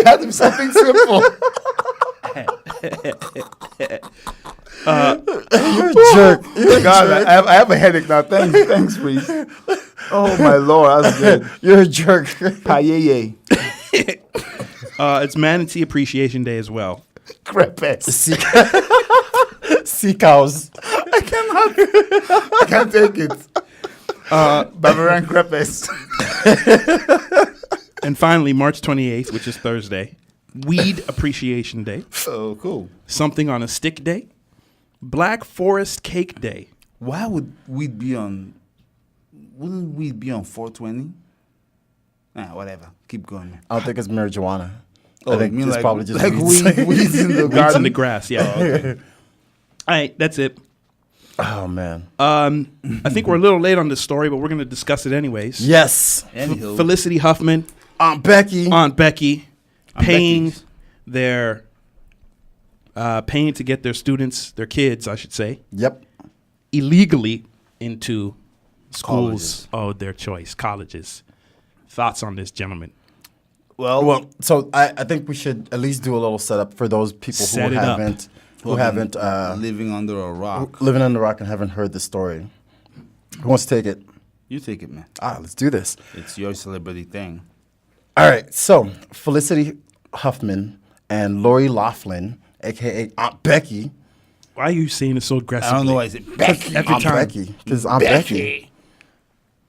it had to be something simple. You're a jerk. You're God, a jerk. I have a headache now. Thanks, please. Oh my Lord, that's good. You're a jerk. Paella. It's Manatee Appreciation Day as well. Crepes. Sea cows. I can't take it. Barbarian crepes. And finally, March 28th, which is Thursday, Weed Appreciation Day. Oh, cool. Something on a Stick Day. Black Forest Cake Day. Why would weed be on? Wouldn't weed be on 420? Whatever. Keep going, man. I don't think it's marijuana. Oh, I think you mean it's like, probably just like weeds. weeds in the Weeds garden. in the grass, yeah. Oh, okay. All right, that's it. Oh, man. I think we're a little late on this story, but we're going to discuss it anyways. Yes. Anywho. Felicity Huffman, Aunt Becky. Aunt Becky, Aunt paying Becky's. paying to get their students, their kids, I should say, Yep. illegally into schools Colleges. of their choice, colleges. Thoughts on this, gentlemen? Well, so I think we should at least do a little setup for those people Set who it up. haven't living under a rock. living under a rock and haven't heard the story. Who wants to take it? You take it, man. Let's do this. It's your celebrity thing. All right. So Felicity Huffman and Lori Loughlin, aka Aunt Becky. Why are you saying it so aggressively? I don't know why I said Becky. Every Aunt time. Becky, because Aunt Becky.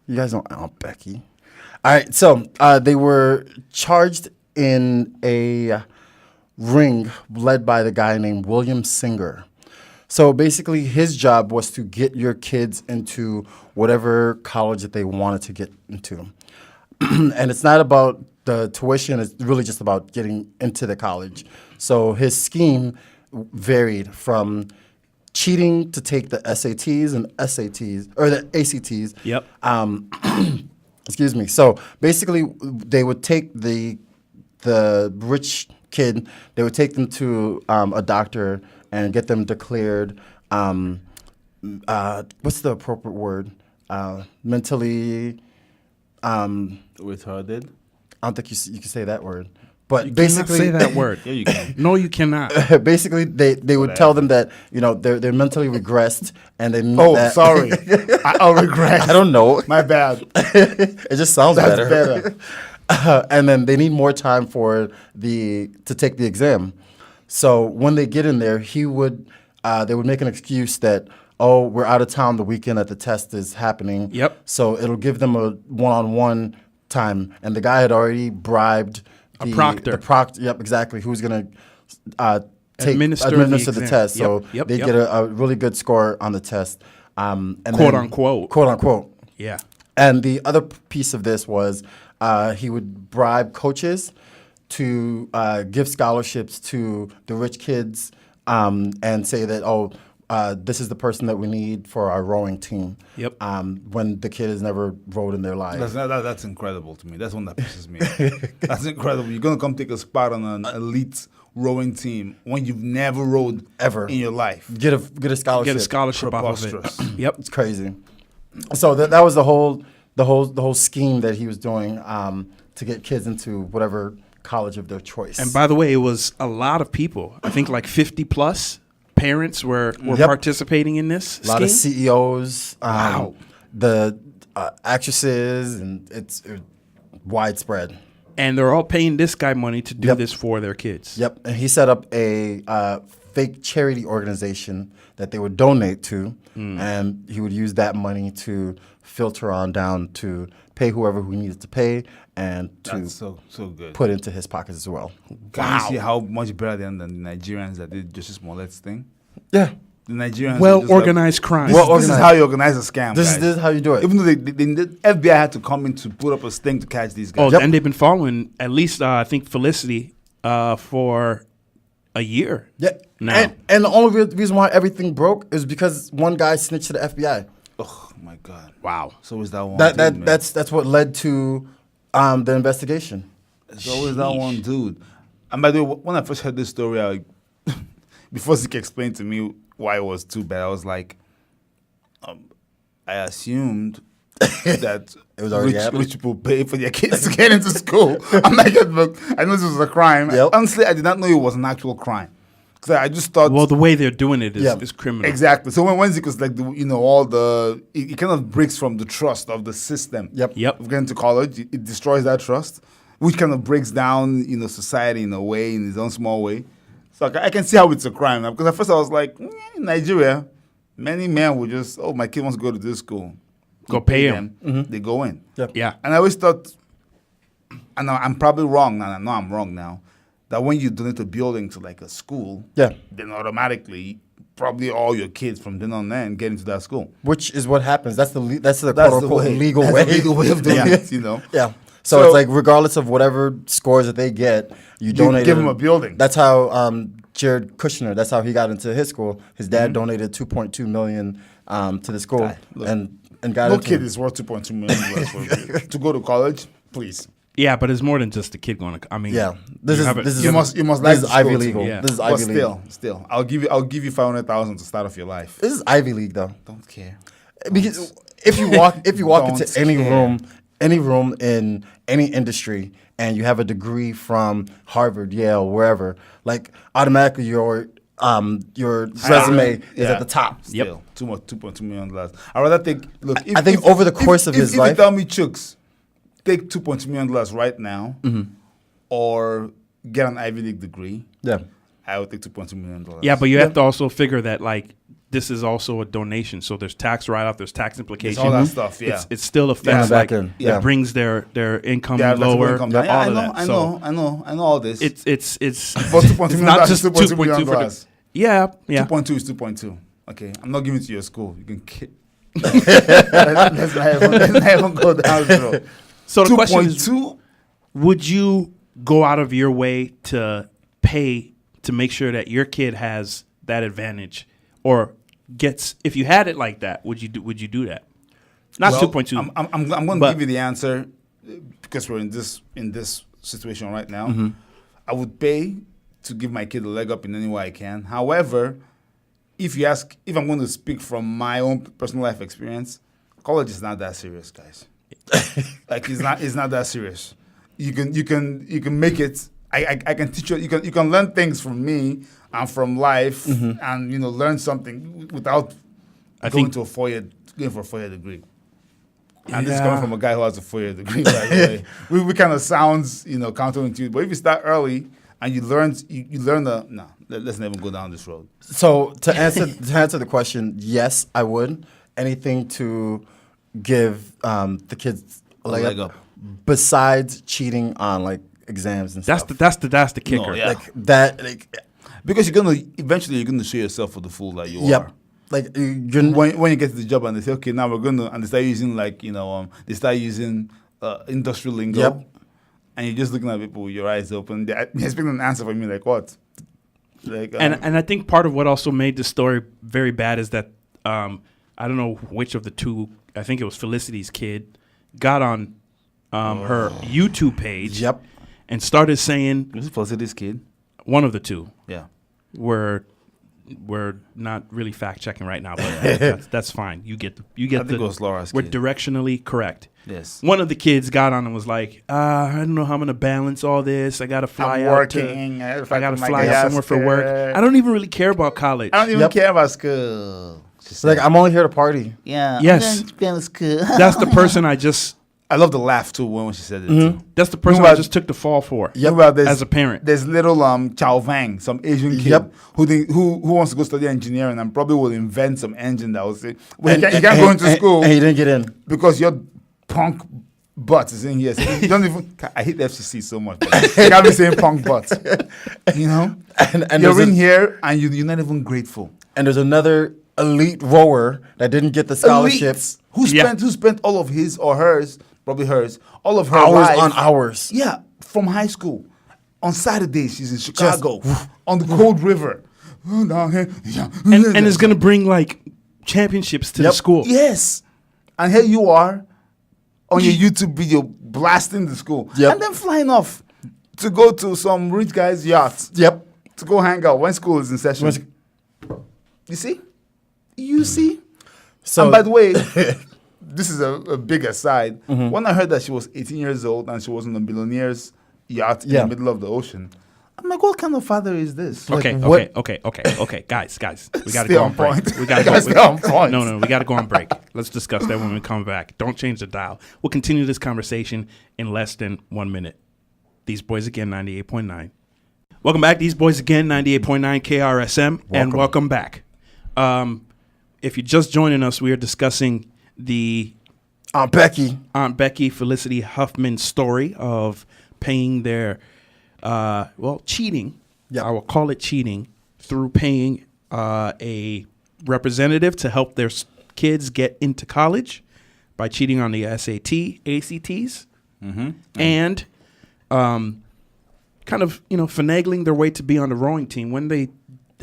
You guys know Aunt Becky. All right. So they were charged in a ring led by the guy named William Singer. So basically, his job was to get your kids into whatever college that they wanted to get into. And it's not about the tuition, it's really just about getting into the college. So his scheme varied from cheating to take the SATs and SATs, or the ACTs. Yep. Excuse me. So basically, they would take the rich kid, they would take them to a doctor and get them declared, what's the appropriate word? Mentally, Retarded. I don't think you can say that word. But You basically, cannot say that word. Yeah, you can. No, you cannot. basically, they would tell them that they're mentally regressed and they Oh, that, sorry. I'll regret. I don't know. My bad. It just sounds That's better. And then they need more time to take the exam. So when they get in there, they would make an excuse that, oh, we're out of town the weekend that the test is happening. Yep. So it'll give them a one-on-one time. And the guy had already bribed A proctor. The proctor. Yep, exactly. Who's gonna Administer administer the the exam. test? So Yep, they yep. get a really good score on the test. And Quote, unquote. Quote unquote. Yeah. And the other piece of this was he would bribe coaches to give scholarships to the rich kids and say that, this is the person that we need for our rowing team. Yep. When the kid has never rowed in their life. That's incredible to me. That's one that pisses me off. That's incredible. You're going to come take a spot on an elite rowing team when you've never rowed Ever. in your life. Get a scholarship. Get a scholarship off of Preposterous. it. Yep. It's crazy. So that was the whole scheme that he was doing to get kids into whatever college of their choice. And by the way, it was a lot of people. I think like 50 plus parents were participating in this a lot of CEOs, Wow. the actresses, and it's widespread. And they're all paying this guy money to do Yep. this for their kids. Yep, and he set up a fake charity organization that they would donate to, and he would use that money to filter on down to pay whoever who needed to pay and to That's so good. put into his pockets as well. Can you see how much better they are than the Nigerians that did Justice Smollett's thing? Yeah, The Nigerians are Well just like, organized crime. This, Well this is organized. how you organize a scam. this guys. is how you do it. Even though the FBI had to come in to put up a sting to catch these guys. Oh, and they've been following at least I think Felicity for a year. Yeah, now. and the only reason why everything broke is because one guy snitched to the FBI. Oh my God. Wow. So is that one? That dude, man. that's what led to the investigation. So is that one dude. And by the way, when I first heard this story, before Zeke explained to me why it was too bad, I was like, I assumed that It was already happening? rich people pay for their kids to get into school. I'm like, look, I know this was a crime. Yep. Honestly, I did not know it was an actual crime. Because I just thought. Well, the way they're doing it is, Yeah. is criminal. Exactly. So when Zeke was like, all the, it kind of breaks from the trust of the system. Yep. Of getting to college, it destroys that trust, which kind of breaks down, society in a way, in its own small way. So I can see how it's a crime now. Because at first I was like, in Nigeria, many men would just, my kid wants to go to this school. Go pay him. They go in. Yep. Yeah. And I always thought, and I'm probably wrong now. I know I'm wrong now. That when you donate a building to like a school, Yeah. then automatically probably all your kids from then on then get into that school. Which is what happens. That's the That's quote the unquote way. legal That's way. the legal way of doing it, Yeah. So it's like regardless of whatever scores that they get, you donate. give them a building. That's how Jared Kushner. That's how he got into his school. His dad donated $2.2 million to the school, God, look, and got No into kid is worth $2.2 million for to go to college. Please, Yeah, but it's more than just the kid going to. I mean, Yeah, this you is have it- this is you must this like is the Ivy school too. legal. Yeah. This is but Ivy league. still, I'll give you 500,000 to start off your life. This is Ivy League though. Don't care. Because if you walk into Don't any care. room in any industry and you have a degree from Harvard, Yale, wherever, like automatically your resume is at the top. Still, $2.2 million. I rather take. Look, I think over the course of his if life- you tell me, Chooks, take $2.2 million right now, or get an Ivy League degree, Yeah. I would take $2.2 million. Yeah, but you have to also figure that like this is also a donation, so there's tax write-off, there's tax implications. all that stuff. Yeah, It still affects the back like end, yeah. it brings their income yeah, that's lower. income. all Yeah, of that. I So know all this. it's But $2.2 it's million not is just $2.2 2.2 million. for the yeah. 2.2 is 2.2. Okay, I'm not giving it to your school. You can kick. let's not even go down the road. So the question is, 2.2. would you go out of your way to pay to make sure that your kid has that advantage, or gets? If you had it like that, would you do that? Not Well, 2.2. I'm going to But- give you the answer because we're in this situation right now. Mm-hmm. I would pay to give my kid a leg up in any way I can. However, if I'm going to speak from my own personal life experience, college is not that serious, guys. Like it's not that serious. You can make it. I can teach you. You can learn things from me and from life, and learn something without going for a 4-year degree. And this is coming from a guy who has a 4-year degree, by the way. We kind of sounds, counterintuitive. But if you start early and you learn let's never go down this road. So to answer the question, yes, I would. Anything to give the kids a leg up, besides cheating on like exams and stuff. that's the kicker. No, yeah. Like that. Like, Because eventually you're gonna show yourself for the fool that you yep. are. Like you're When you get to the job and they say, okay, now we're gonna, and they start using industrial lingo. Yep. and you're just looking at people with your eyes open. They're expecting an answer from me, like what? Like, And I think part of what also made the story very bad is that I don't know which of the two. I think it was Felicity's kid got on her YouTube page. Yep. And started saying was it Felicity's kid? One of the two. Yeah. We're not really fact checking right now, but that's fine. You get I think it was Laura's we're kid. directionally correct. Yes. One of the kids got on and was like, I don't know how I'm gonna balance all this. I gotta fly I'm out working. I I gotta my fly out somewhere for work. I don't even really care about college. I don't even care about school. It's like, I'm only here to party. Yeah. Yes. That's the person I love the laugh too when she said it too. that's the person I just took the fall for as a parent. There's little Chow Vang, some Asian kid Yep. who wants to go study engineering and probably will invent some engine that will say, well, he can't go into school And he didn't get in. because your punk butt is in here. So you don't even. I hate the FCC so much. You can't be saying punk butt. You know, And you're there's in here and you're not even grateful. And there's another elite rower that didn't get the scholarship. Elites who spent all of his or hers, probably hers, all of her Hours life, on hours. Yeah, from high school. On Saturdays, she's in Chicago, on the cold river. And it's gonna bring like championships to the school. Yes. And here you are on your YouTube video blasting the school. Yep. And then flying off to go to some rich guy's yacht. Yep. To go hang out when school is in session. You see? You see? So, and by the way, this is a big aside. When I heard that she was 18 years old and she was on a billionaire's yacht in the middle of the ocean, I'm like, what kind of father is this? Okay, guys, we gotta Stay go on on break. point. We gotta You guys stay on point. No, we gotta go on break. Let's discuss that when we come back. Don't change the dial. We'll continue this conversation in less than 1 minute. These boys again, 98.9. Welcome back. These boys again, 98.9 KRSM, and welcome back. If you're just joining us, we are discussing the Aunt Becky Felicity Huffman story of paying their, cheating. Yep. I will call it cheating through paying a representative to help their kids get into college by cheating on the SAT, ACTs, and kind of finagling their way to be on the rowing team when they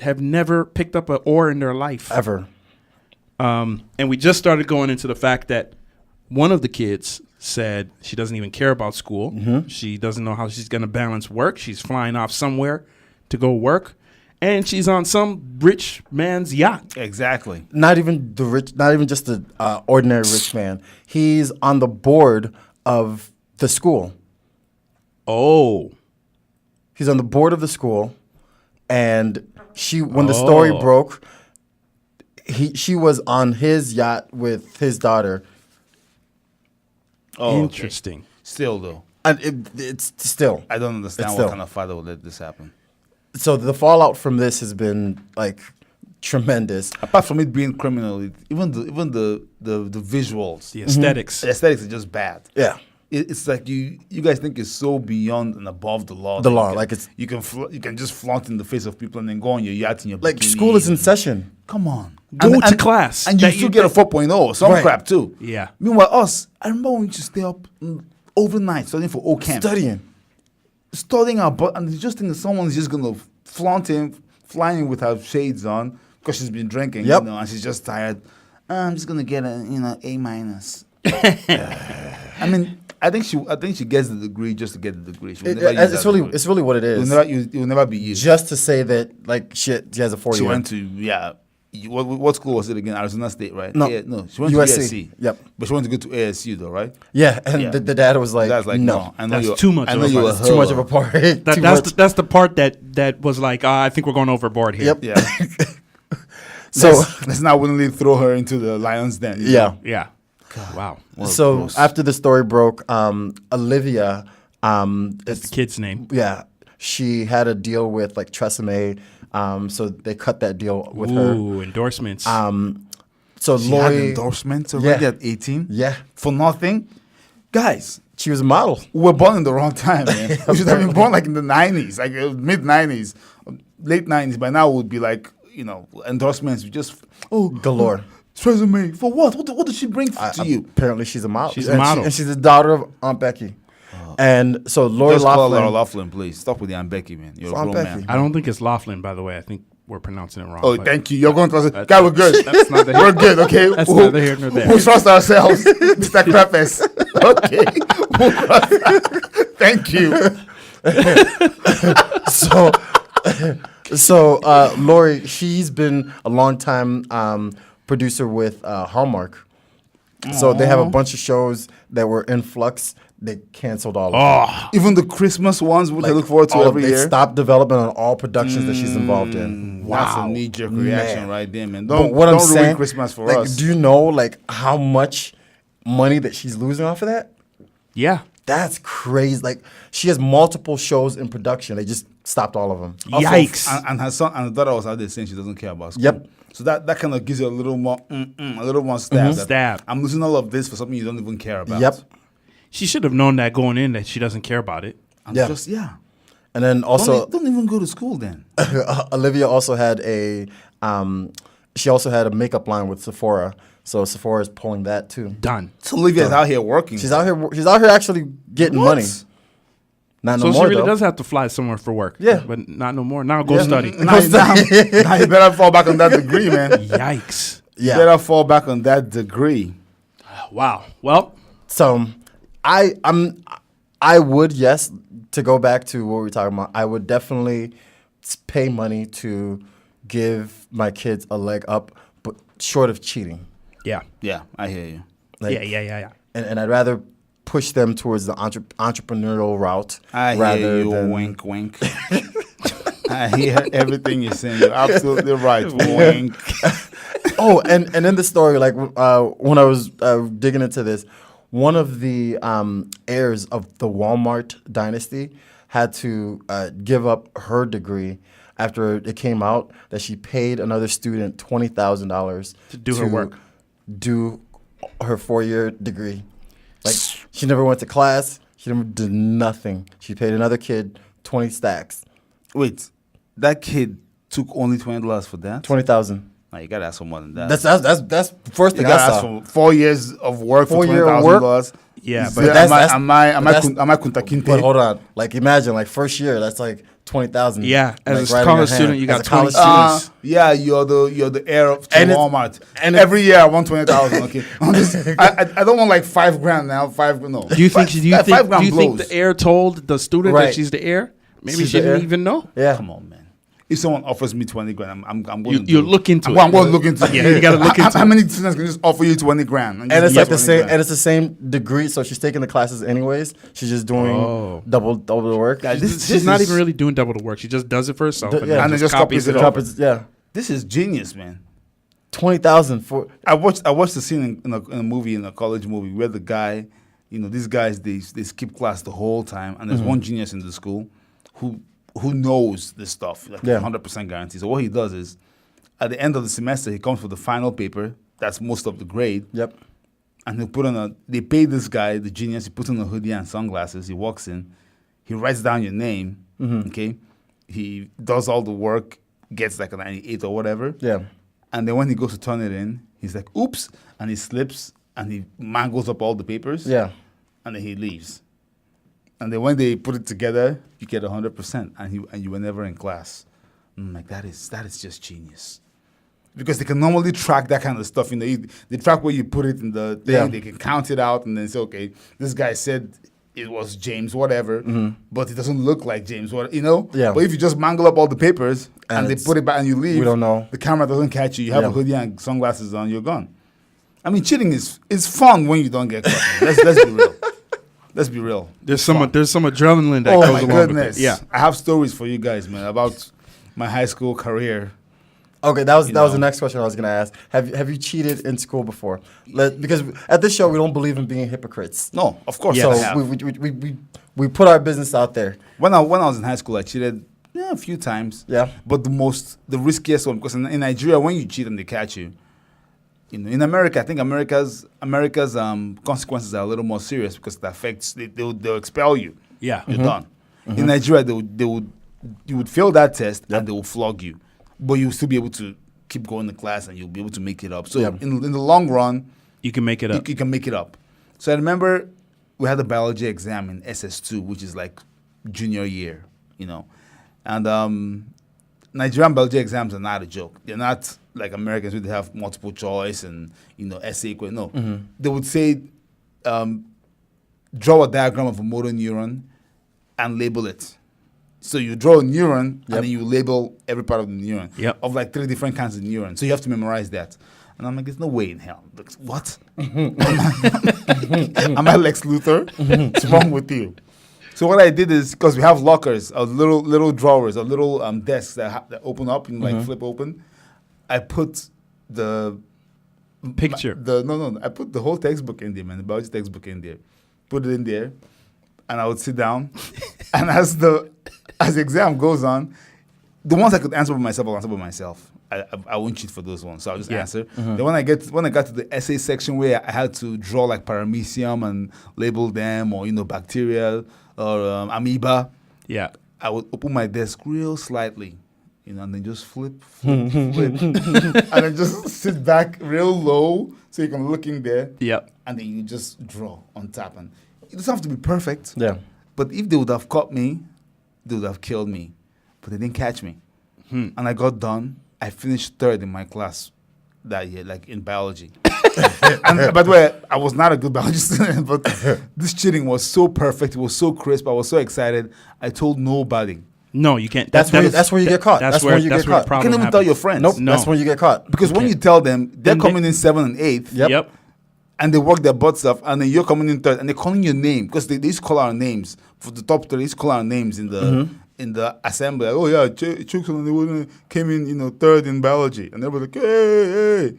have never picked up an oar in their life ever. And we just started going into the fact that one of the kids said she doesn't even care about school. She doesn't know how she's going to balance work. She's flying off somewhere to go work, and she's on some rich man's yacht. Exactly. Not even just the ordinary rich man. He's on the board of the school. Oh. He's on the board of the school, and when the story broke, she was on his yacht with his daughter. Oh, interesting. Okay. Still, though. And it's still. I don't understand what kind of father would let this happen. So the fallout from this has been like tremendous. Apart from it being criminal, even the visuals, the aesthetics, the aesthetics are just bad. Yeah, it's like you guys think it's so beyond and above the law. The law, like it's you can just flaunt in the face of people and then go on your yacht in your like bikini. School is in session. Come on, go to class, and you still get a 4.0, some crap too. Yeah. Meanwhile, I remember when we used to stay up overnight studying for O camp, studying our butt, and you just think that someone's just gonna flaunt him, flying with her shades on because she's been drinking, and she's just tired. I'm just gonna get a A minus. I mean, I think she gets the degree just to get the degree. It's really what it is. It will never be used. Just to say that like she has a 4 year. She went to what school was it again? Arizona State, right? No, she went USC. to USC. Yep. But she wanted to go to ASU though, right? Yeah, and the dad was like, no, I know that's too much. I know you were too much of a part. That's the part that was like, I think we're going overboard here. Yep. Yeah. So let's not willingly throw her into the lion's den. Yeah. God. Wow. So gross. after the story broke, Olivia, that's the kid's name. Yeah, she had a deal with like Tresemme, so they cut that deal with her. Ooh, endorsements. So she Lori had endorsements already at 18. Yeah, for nothing, guys. She was a model. We were born in the wrong time, man. We should have been born like in the 90s, like mid 90s, late 90s. By now, it would be like endorsements. We just galore. Resume for what? What did she bring to you? Apparently, she's a model. She's a model, and she's the daughter of Aunt Becky. And so Lori Just call Laura Loughlin. Loughlin, please. Stop with the Aunt Becky, man. You're It's a Aunt grown Becky. man. I don't think it's Laughlin, by the way. I think we're pronouncing it wrong. Oh, but thank you. You're going to That's- guy, we're good. That's neither here- We're good, okay? That's neither here nor there. We'll trust ourselves, Mr. Crepes. Okay. Thank you. So Lori, she's been a long time producer with Hallmark. So they have a bunch of shows that were in flux. They canceled all of them. Even the Christmas ones, which I look forward to All of- every they year. stopped development on all productions that she's involved in. That's a knee-jerk reaction Man. right there, man. But Don't, what don't I'm ruin saying, Christmas for like, us. do you know like how much money that she's losing off of that? Yeah. That's crazy. Like she has multiple shows in production. They just stopped all of them. Also, Yikes. And her son and her daughter was out there saying she doesn't care about school. Yep. So that kind of gives you a little more, a little more stab. that Stab. I'm losing all of this for something you don't even care about. Yep. She should have known that going in that she doesn't care about it. I'm Yeah. just And then also don't even go to school then. Olivia also had she also had a makeup line with Sephora. So Sephora is pulling that too. Done. So Olivia's out here working. She's out here actually getting What? money. Not So no she more really though. does have to fly somewhere for work. Yeah. But not no more. Now go Yeah. study. now you better fall back on that degree, man. Yikes. Yeah. You better fall back on that degree. Wow. Well, So I would, yes, to go back to what we were talking about, I would definitely pay money to give my kids a leg up, but short of cheating. yeah. Yeah, I hear you. Like, Yeah. And I'd rather push them towards the entrepreneurial route I rather hear you. than Wink, wink. I hear everything you're saying. You're absolutely right. Wink. Oh, and in the story, like when I was digging into this, one of the heirs of the Walmart dynasty had to give up her degree after it came out that she paid another student $20,000 To do her work. do her 4-year degree. Like she never went to class. She never did nothing. She paid another kid 20 stacks, Wait, that kid took only $20 for that? 20,000. No, you gotta ask for more than that. That's the first you thing gotta I ask saw. for 4 years of work for 4-year work? $20,000. Yeah, Is but that- that's- am I but Kunta Kinte? But hold on, like imagine like first year, that's like 20,000. Yeah, as like, a right in college your student, hand. you got As a college 20 student. Yeah, you're the heir of to And it's- Walmart. and every year I want 20,000. Okay, I don't want like $5,000 now. No. do you think $5,000 do you think blows. the heir told the student Right. that she's the heir? Maybe She's she the didn't heir. even know. Yeah. Come on, man. If someone offers me 20 grand, I'm going to You look into it. I'm going to look into it. Yeah, you gotta look into How it. many students can just offer you 20 grand? And it's just like give the 20 same, grand? and it's the same degree. So she's taking the classes anyways. She's just doing Oh. double the work. Guys, She's not even really doing double the work. She just does it for herself, D- and, yeah. then And then just just copies it over. over. Yeah, This is genius, man. 20,000 for. I watched the scene in a movie, in a college movie, where the guy, these guys they skip class the whole time, and there's one genius in the school who knows this stuff, like Yeah. 100% guarantee. So what he does is, at the end of the semester, he comes for the final paper. That's most of the grade, Yep. and they pay this guy, the genius. He puts on a hoodie and sunglasses. He walks in, he writes down your name. Okay, he does all the work, gets like a 98 or whatever. Yeah. And then when he goes to turn it in, he's like, oops. And he slips and he mangles up all the papers. Yeah. And then he leaves. And then when they put it together, you get 100%. And you were never in class. And I'm like, that is just genius. Because they can normally track that kind of stuff. They track where you put it in the thing. Yeah. They can count it out and then say, okay, this guy said it was James whatever, but it doesn't look like James Yeah. But if you just mangle up all the papers And and they it's- put it back and you leave, we don't know. the camera doesn't catch you. You have Yeah. a hoodie and sunglasses on, you're gone. I mean, cheating is fun when you don't get caught. Let's be real. Let's be real. There's some adrenaline that Oh goes my along goodness! with it. Yeah. I have stories for you guys, man, about my high school career. Okay, that was know. the next question I was gonna ask. Have you cheated in school before? Because at this show we don't believe in being hypocrites. No, of course. Yeah, I So have. we put our business out there. When I was in high school, I cheated a few times. Yeah. But the riskiest one, because in Nigeria, when you cheat and they catch you, in America, I think America's consequences are a little more serious because it affects. They'll expel you. Yeah. You're done. In Nigeria, you would fail that test and they will flog you, but you'll still be able to keep going to class and you'll be able to make it up. So Yeah. in the long run, You can make it up. you can make it up. So I remember we had a biology exam in SS2, which is like junior year, and Nigerian biology exams are not a joke. They're not like Americans where they have multiple choice and essay. No, they would say, draw a diagram of a motor neuron and label it. So you draw a neuron and then you label every part of the neuron of like 3 different kinds of neurons. So you have to memorize that. And I'm like, there's no way in hell. Like, what? Am I Lex Luthor? What's wrong with you? So what I did is, because we have lockers, little drawers, little desks that open up and like flip open, I put the picture. I put the whole textbook in there, man, the biology textbook in there. Put it in there, and I would sit down. And as the exam goes on, the ones I could answer by myself, I'll answer by myself. I won't cheat for those ones, so I'll just answer. Then when I got to the essay section where I had to draw like paramecium and label them, or bacteria or amoeba, I would open my desk real slightly, and then just flip, and then just sit back real low so you can look in there. And then you just draw on top, and it doesn't have to be perfect. But if they would have caught me, they would have killed me. But they didn't catch me, and I got done. I finished 3rd in my class that year, like in biology. And by the way, I was not a good biology student, but this cheating was so perfect. It was so crisp. I was so excited. I told nobody. No, you can't. That's where you get caught. That's where you get caught. You can't even tell your friends. Nope. No. That's when you get caught. Because when you tell them, they're coming in 7th and 8th. Yep. And they work their butts off, and then you're coming in 3rd, and they're calling your name, because they used to call our names for the top 3. They used to call our names in the assembly. Like, oh yeah, Chooks and came in, 3rd in biology, and they were like, hey.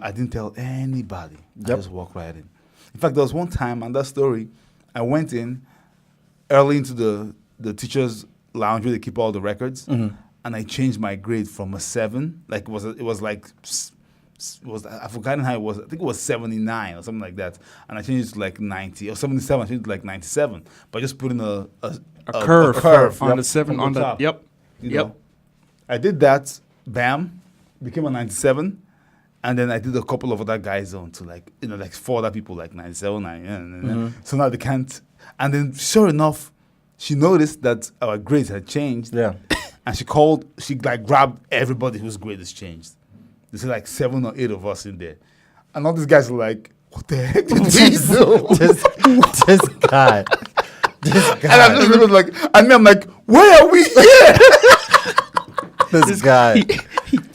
I didn't tell anybody. I just walked right in. In fact, there was one time on that story, I went in early into the teachers' lounge where they keep all the records, and I changed my grade from a 7, like I've forgotten how it was. I think it was 79 or something like that, and I changed it to like 90 or 77. I changed it to like 97, but just putting a curve on the 7 on the top. Yep. I did that. Bam, became a 97, and then I did a couple of other guys on to like 4 other people like 97, 90. So now they can't. And then sure enough, she noticed that our grades had changed. Yeah, and she grabbed everybody whose grade has changed. There's like 7 or 8 of us in there. And all these guys are like, what the heck did we do? this guy. And I'm like, why are we here? This guy.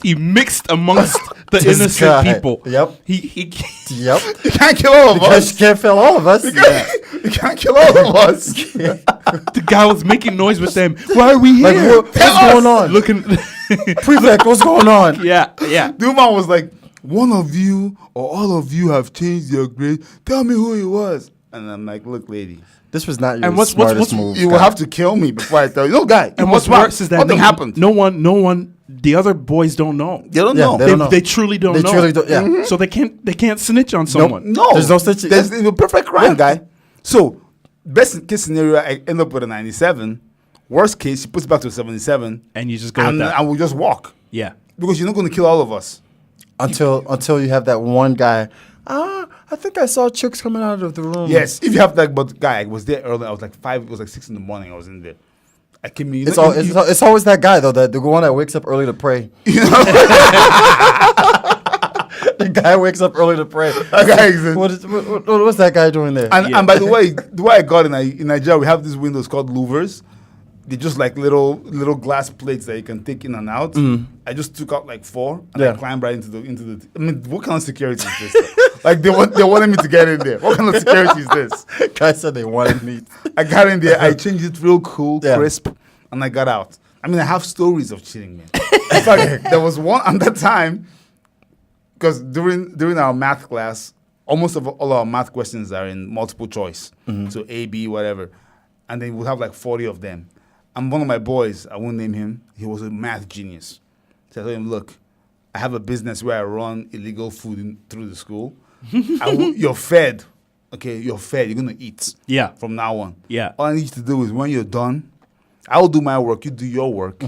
He mixed amongst the innocent people. Yep. He Yep. You can't kill all of us. You can't kill all of us. You can't kill all of us. The guy was making noise with them. Why are we here? Like, what's going on? Looking. Prefect, what's going on? Yeah. The woman was like, one of you or all of you have changed your grade. Tell me who it was. And I'm like, look, lady. This was not your smartest move. You will have to kill me before I tell you. No, guy. And what's worse is that nothing happened. No one. The other boys don't know. They don't know. They truly don't know. They truly don't. Yeah. So they can't snitch on someone. No. There's no snitching. There's a perfect crime, guy. So, best case scenario, I end up with a 97. Worst case, she puts it back to a 77. And you just go with that. And we just walk. Yeah. Because you're not going to kill all of us. Until you have that one guy. I think I saw Chooks coming out of the room. Yes, if you have that, but guy, I was there early. I was like 5. It was like 6 in the morning. I was in there. I came in. It's always that guy though, the one that wakes up early to pray. The guy wakes up early to pray. What's that guy doing there? And by the way I got in Nigeria, we have these windows called louvers. They're just like little glass plates that you can take in and out. I just took out like 4 and I climbed right into the. I mean, what kind of security is this? Like they wanted me to get in there. What kind of security is this? Guy said they wanted me. I got in there. I changed it real cool, crisp, and I got out. I mean, I have stories of cheating, man. In fact, there was one at that time because during our math class, almost all our math questions are in multiple choice, so A, B, whatever, and then we'll have like 40 of them. And one of my boys, I won't name him, he was a math genius. So I told him, look, I have a business where I run illegal food through the school. You're fed. Okay, you're fed. You're going to eat. Yeah. From now on. Yeah. All I need you to do is when you're done, I'll do my work. You do your work.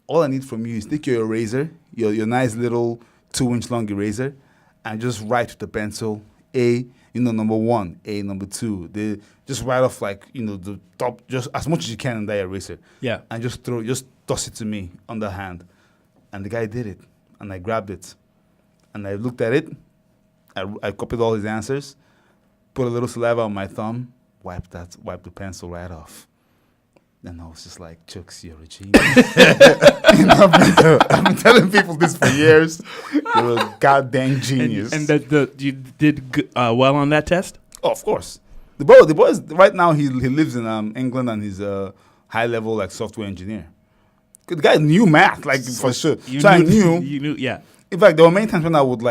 All I need from you is take your eraser, your nice little 2-inch long eraser, and just write with a pencil A, number 1, A, number 2. They just write off the top, just as much as you can in that eraser. Yeah. And just toss it to me on the hand. And the guy did it. And I grabbed it. And I looked at it. I copied all his answers, put a little saliva on my thumb, wiped the pencil right off. And I was just like, Chooks, you're a genius. I've been telling people this for years. You're a goddamn genius. And you did well on that test? Oh, of course. The boy is right now he lives in England and he's a high level software engineer. The guy knew math for sure. I knew. You knew, yeah. In fact, there were many times when I would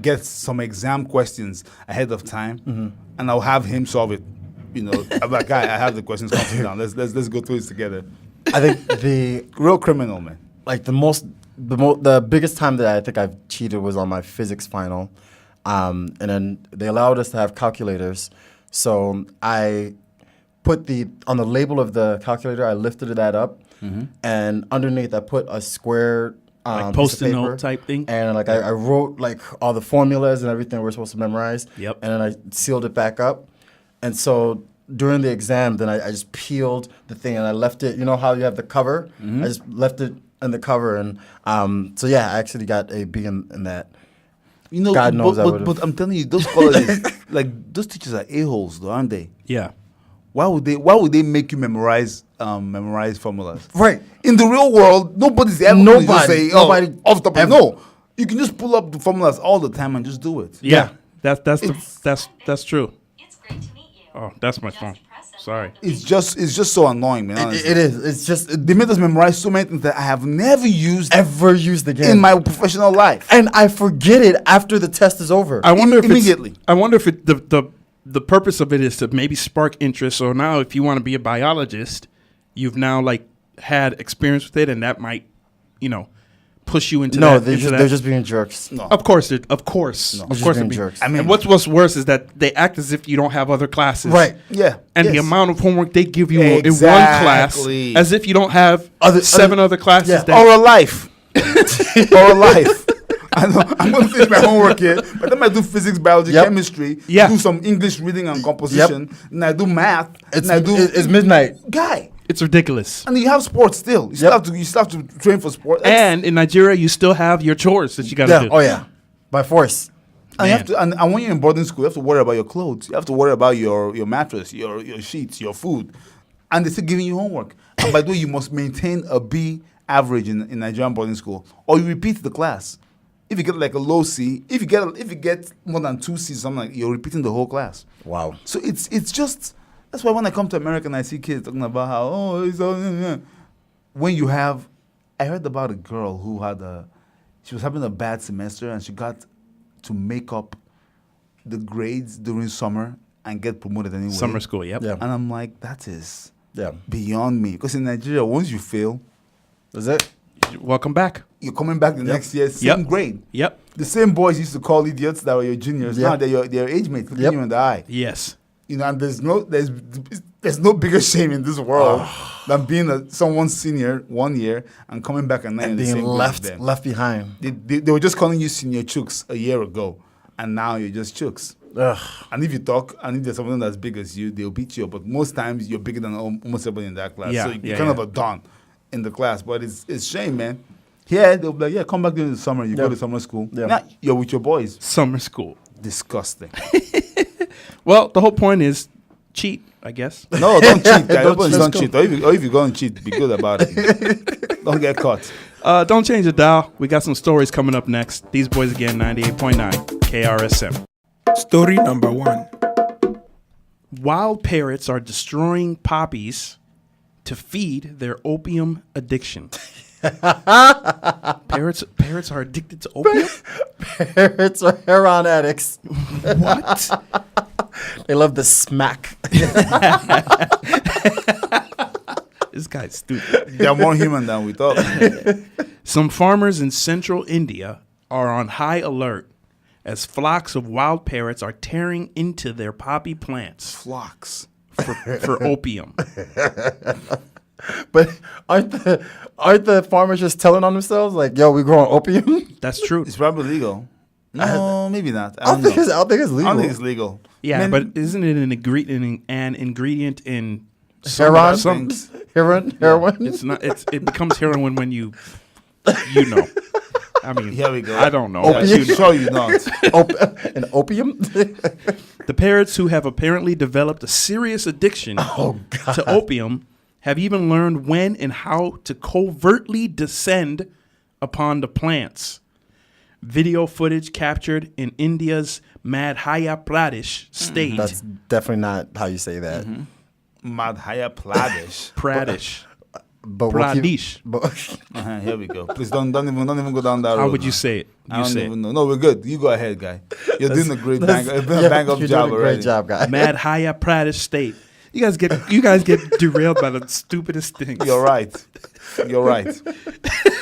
get some exam questions ahead of time, and I'll have him solve it. I'm like, guy, I have the questions counted down. Let's go through this together. I think the Real criminal, man. The biggest time that I think I've cheated was on my physics final, and then they allowed us to have calculators. So I put on the label of the calculator, I lifted that up, and underneath I put a square Post-it piece of note paper, type thing. and I wrote all the formulas and everything we're supposed to memorize. Yep. And then I sealed it back up, and so during the exam, then I just peeled the thing and I left it. You know how you have the cover? I just left it in the cover, and so yeah, I actually got a B in that. God knows but I'm telling you, those colleges, those teachers are a-holes, though, aren't they? Yeah. Why would they make you memorize formulas? Right. In the real world, nobody's ever Nobody- gonna just say, nobody off the top. ever. No, you can just pull up the formulas all the time and just do it. Yeah. Yeah. That's true. It's great to meet you. Oh, that's my phone. Sorry. It's just so annoying, man. Honestly. It is. It's just They made us memorize so many things that I have never used ever used again in my professional life. and I forget it after the test is over. I wonder if Immediately. the purpose of it is to maybe spark interest. So now, if you want to be a biologist, you've now had experience with it, and that might, push you into no, that. they're just being jerks. No. Of course, They're they're being being jerks. I mean, and what's worse is that they act as if you don't have other classes. Right. yeah. And the yes. amount of homework they give you in one Exactly. class, as if you don't have seven other classes. Yeah. That, Or a life. Or a life. I'm going to finish my homework here. But then I do physics, biology, Yep. chemistry, Yeah. do some English reading and composition, and I do math, It's and I do... it's midnight. Guy. it's ridiculous. And you have sports still. You still have to train for sport. And in Nigeria, you still have your chores that you got to Yeah. do. Oh yeah. By force. And you have to, and when you're in boarding school, you have to worry about your clothes. You have to worry about your mattress, your sheets, your food. And they're still giving you homework. And by the way, you must maintain a B average in Nigerian boarding school, or you repeat the class. If you get a low C, if you get more than 2 C's, something you're repeating the whole class. Wow. So it's just, that's why when I come to America and I see kids talking about how, when you have, I heard about a girl who she was having a bad semester and she got to make up the grades during summer and get promoted anyway. Summer school, yep. Yeah. And I'm like, that is Yeah. beyond me. Because in Nigeria, once you fail, Is it? Welcome back. you're coming back the next year, same grade. Yep. The same boys used to call idiots that were your juniors. Yep. Now they're your age mates, looking Yep. you in the eye. Yes. And there's no bigger shame in this world than being someone's senior 1 year and coming back and And the being same grade as them. left behind. They were just calling you senior chooks a year ago, and now you're just chooks. Ugh. And if you talk, and if there's someone that's big as you, they'll beat you up. But most times, you're bigger than almost everybody in that class. Yeah, So you're yeah, kind of yeah. a don in the class. But it's shame, man. Here, they'll be like, yeah, come back during the summer. You go Yeah. to summer school. Yeah. Now you're with your boys. Summer school. Disgusting. Well, the whole point is cheat, I guess. No, don't cheat, guys. Don't Don't cheat. cheat. Or if you're going to cheat, be good about it. Don't get caught. Don't change the dial. We got some stories coming up next. These boys again, 98.9 KRSM. Story number 1. Wild parrots are destroying poppies to feed their opium addiction. Parrots are addicted to opium? Parrots are heroin addicts. What? They love the smack. This guy's stupid. They're more human than we thought. Some farmers in central India are on high alert as flocks of wild parrots are tearing into their poppy plants Flocks. for opium. But aren't the farmers just telling on themselves like, "Yo, we growing opium"? That's true. It's probably legal. No, maybe not. I don't think it's legal. I don't think it's legal. Yeah, Man, but isn't it an ingredient in Heroin? some- Heroin? It's not. It becomes heroin when you know. I mean, Here we go. I don't know. Yeah, but you know. sure you don't. An opium? The parrots who have apparently developed a serious addiction to opium have even learned when and how to covertly descend upon the plants. Video footage captured in India's Madhya Pradesh state. That's definitely not how you say that. Madhya Pradesh. Pradesh. But we'll keep- Pradesh. Uh-huh, here we go. Please don't even go down that road. How would now. you say it? I You don't say it. even know. No, we're good. You go ahead, guy. You're doing a great bang. You're doing a Yeah, bang up you're job doing a already. great job, guy. Madhya Pradesh state. You guys get derailed by the stupidest things. You're right. You're right.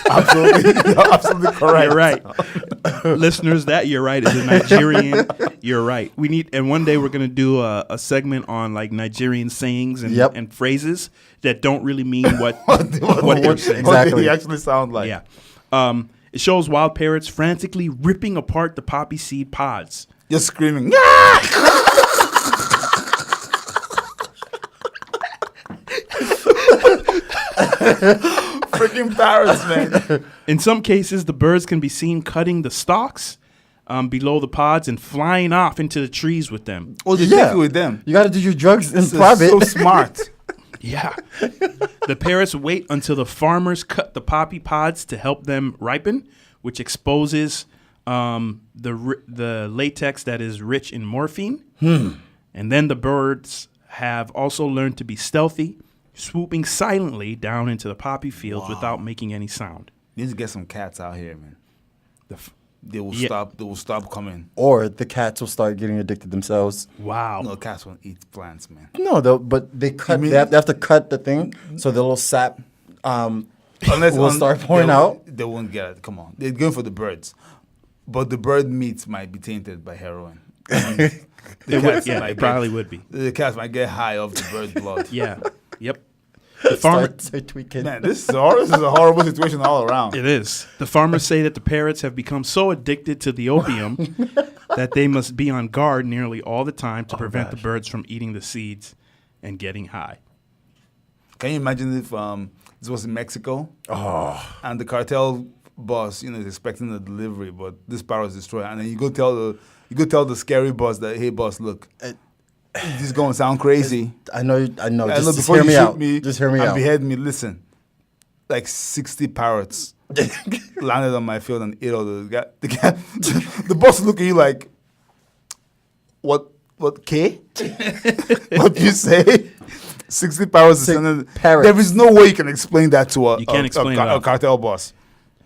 Absolutely, you're absolutely correct. You're right. Listeners, that you're right is a Nigerian. You're right. And one day we're going to do a segment on like Nigerian sayings and phrases that don't really mean what they're saying. What Exactly. they actually sound like. Yeah. It shows wild parrots frantically ripping apart the poppy seed pods. You're screaming. Freaking parrots, man. In some cases, the birds can be seen cutting the stalks below the pods and flying off into the trees with them. Oh, they Yeah. take it with them. You got to do your drugs in This is private. so smart. Yeah. The parrots wait until the farmers cut the poppy pods to help them ripen, which exposes the latex that is rich in morphine. And then the birds have also learned to be stealthy, swooping silently down into the poppy fields without making any sound. You need to get some cats out here, man. They will Yeah. stop. They will stop coming. Or the cats will start getting addicted themselves. Wow. No, cats won't eat plants, man. No, but they cut. mean- They have to cut the thing so the little sap Unless will start pouring out. They won't get it. Come on, they're going for the birds, but the bird meat might be tainted by heroin. The cats might it get- probably would be. The cats might get high off the bird blood. Yeah. Yep. The farmer. Start tweaking. Man, this is a horrible situation all around. It is. The farmers say that the parrots have become so addicted to the opium that they must be on guard nearly all the time to prevent the birds from eating the seeds and getting high. Can you imagine if this was in Mexico? And the cartel boss, is expecting a delivery, but this parrot is destroyed, and then you go tell the scary boss that, hey, boss, look, this is going to sound crazy. I know. Just Before hear you me shoot out. me Just hear me and out. behead me, listen. Like 60 parrots landed on my field and ate all the guy. The boss look at you like, what, K? What you say? 60 parrots descended. parrots. There is no way you can explain that to You can't explain a that. cartel boss.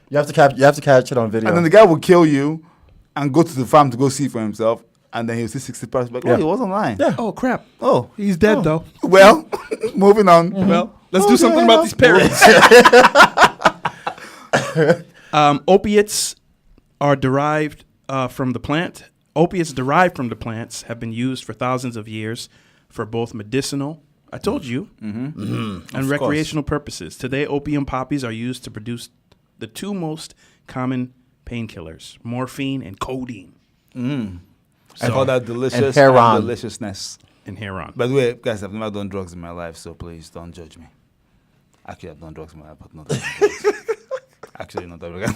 You have to catch it on video. And then the guy will kill you and go to the farm to go see for himself. And then he'll see 60 parrots like, Yeah. he wasn't lying. Yeah. Oh, crap. Oh, He's dead, though. well, moving on. Well, let's do something about these parrots. Opiates are derived from the plant. Opiates derived from the plants have been used for thousands of years for both medicinal, I told you, and Of recreational purposes. Today, opium poppies are used to produce the two most common painkillers, morphine and codeine. I call that delicious and heroin. deliciousness. And heroin. By the way, guys, I've never done drugs in my life, so please don't judge me. Actually, I've done drugs in my life, but not that many drugs. Actually, not that many.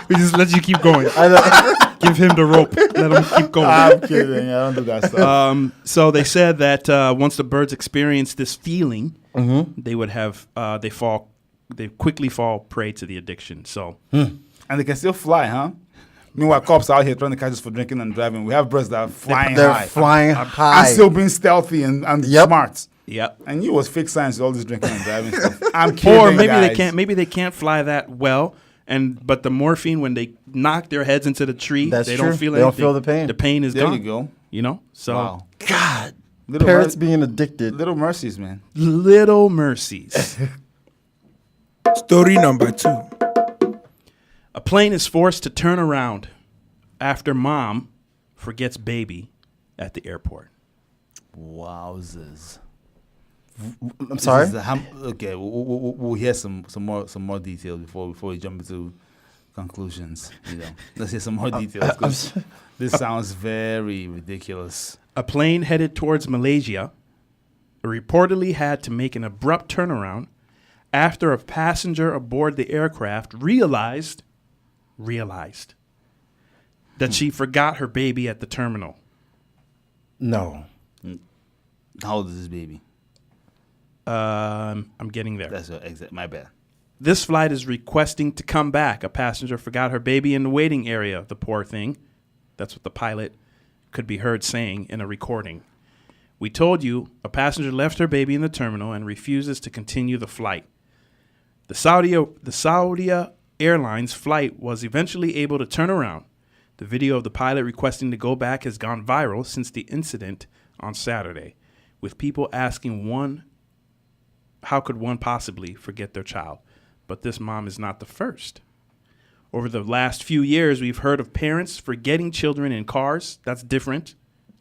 We just let you keep going. Give him the rope. Let him keep going. I'm kidding. I don't do that stuff. So they said that once the birds experience this feeling, they would have they quickly fall prey to the addiction. So And they can still fly, huh? Meanwhile, cops out here trying to catch us for drinking and driving. We have birds that are flying They're high. flying high. And still being stealthy and Yep. smart. yeah. And you was fake science with all this drinking and driving stuff. I'm kidding, Or maybe guys. they can't fly that well. But the morphine, when they knock their heads into the tree, That's they true. don't feel They don't anything. feel the pain. The pain is There gone. you go. You know? So Wow. God, Little, parrots mer- being addicted. little mercies, man. little mercies. Story number 2. A plane is forced to turn around after mom forgets baby at the airport. Wowzers. I'm sorry. Okay, we'll hear some more details before we jump into conclusions. Let's hear some more details. 'Cause this sounds very ridiculous. A plane headed towards Malaysia reportedly had to make an abrupt turnaround after a passenger aboard the aircraft realized that she forgot her baby at the terminal. No. How old is this baby? I'm getting there. That's my bad. This flight is requesting to come back. A passenger forgot her baby in the waiting area. The poor thing. That's what the pilot could be heard saying in a recording. We told you a passenger left her baby in the terminal and refuses to continue the flight. The Saudi Airlines flight was eventually able to turn around. The video of the pilot requesting to go back has gone viral since the incident on Saturday, with people asking how could one possibly forget their child? But this mom is not the first. Over the last few years, we've heard of parents forgetting children in cars. That's different.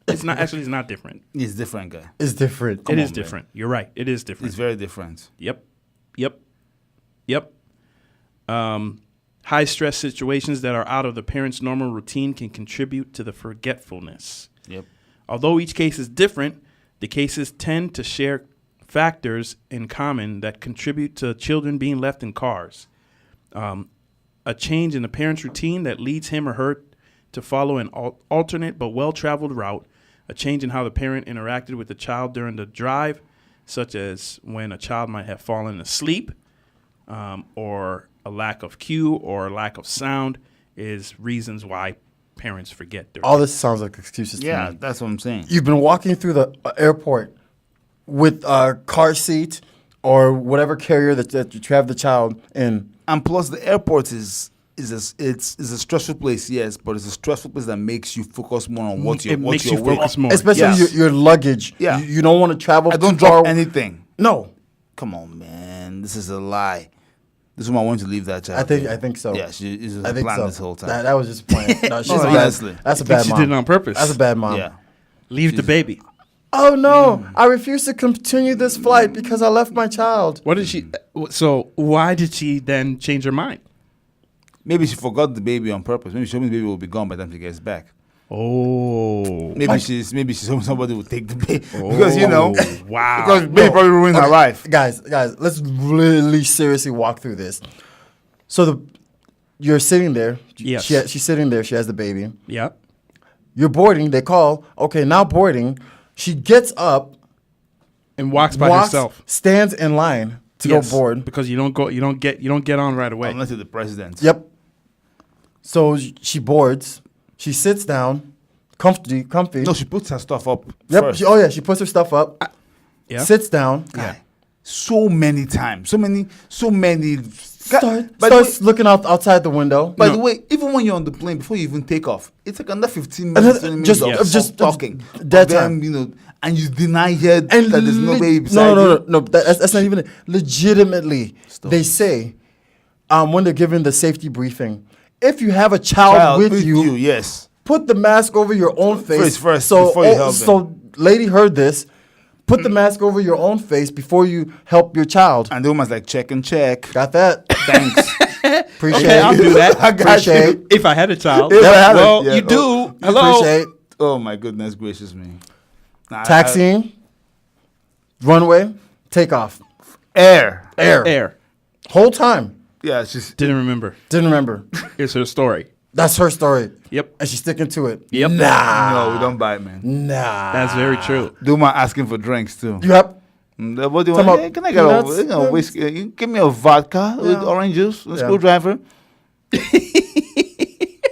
It's not different. It's different, guy. It's different. It is different. You're right. It is different. It's very different. Yep. High stress situations that are out of the parent's normal routine can contribute to the forgetfulness. Yep. Although each case is different, the cases tend to share factors in common that contribute to children being left in cars. A change in the parent's routine that leads him or her to follow an alternate but well-traveled route, a change in how the parent interacted with the child during the drive, such as when a child might have fallen asleep, or a lack of cue or a lack of sound, is reasons why parents forget. All this sounds like excuses to Yeah, me. that's what I'm saying. You've been walking through the airport with a car seat or whatever carrier that you have the child in. And plus, the airport is a stressful place, yes, but it's a stressful place that makes you focus more on what you're focus more. Especially Yes. your luggage. Yeah. You don't want to travel I too don't far. drop anything. No. Come on, man. This is a lie. This woman wanted to leave that child. I think so. Yeah, she is I a think plan so. this whole time. That was just a plan. No, she's Oh, a bad, honestly. that's a I think bad she mom. did it on purpose. That's a bad mom. Yeah. Leave the baby. Oh no! I refuse to continue this flight because I left my child. What did she? So why did she then change her mind? Maybe she forgot the baby on purpose. Maybe she hoping the baby will be gone by the time she gets back. Oh, Maybe she's hoping somebody will take the baby because wow. because baby probably ruined her life. Guys, let's really seriously walk through this. So you're sitting there. Yes. She's sitting there. She has the baby. Yeah. You're boarding. They call. Okay, now boarding. She gets up, And walks by herself. stands in line to Yes, go board. because you don't get on right away. Unless you're the president. Yep. So she boards. She sits down, comfy. No, she puts her stuff up Yep. first. She puts her stuff up. Yeah. Sits down. Yeah. So many times. So many. Starts looking outside the window. By the way, even when you're on the plane, before you even take off, it's like another 15 minutes, 20 minutes Just of talking. dead Then, time. and you deny her that there's no baby beside No. you. That's not even it. Legitimately, they say when they're giving the safety briefing, if you have a child with you, yes. put the mask over your own face First, before you help them. So, lady heard this. Put the mask over your own face before you help your child. And the woman's like, check and check. Got that? Thanks. Appreciate Okay, I'll it. do that. I got you. Appreciate. If I had a child. If I had a- Well, yeah. you do. Oh, Hello. Appreciate. Oh, my goodness gracious me. Nah, Taxiing. Runway. Takeoff. Air. Air. Whole time. Yeah, she's... Didn't remember. Didn't remember. Here's her story. That's her story. Yep. And she's sticking to it. Yep. No, we don't buy it, man. Nah. That's very true. The woman asking for drinks, too. Yep. What do you Talking want? about Hey, can I get peanuts? a whiskey? Give me a vodka with orange juice, a screwdriver.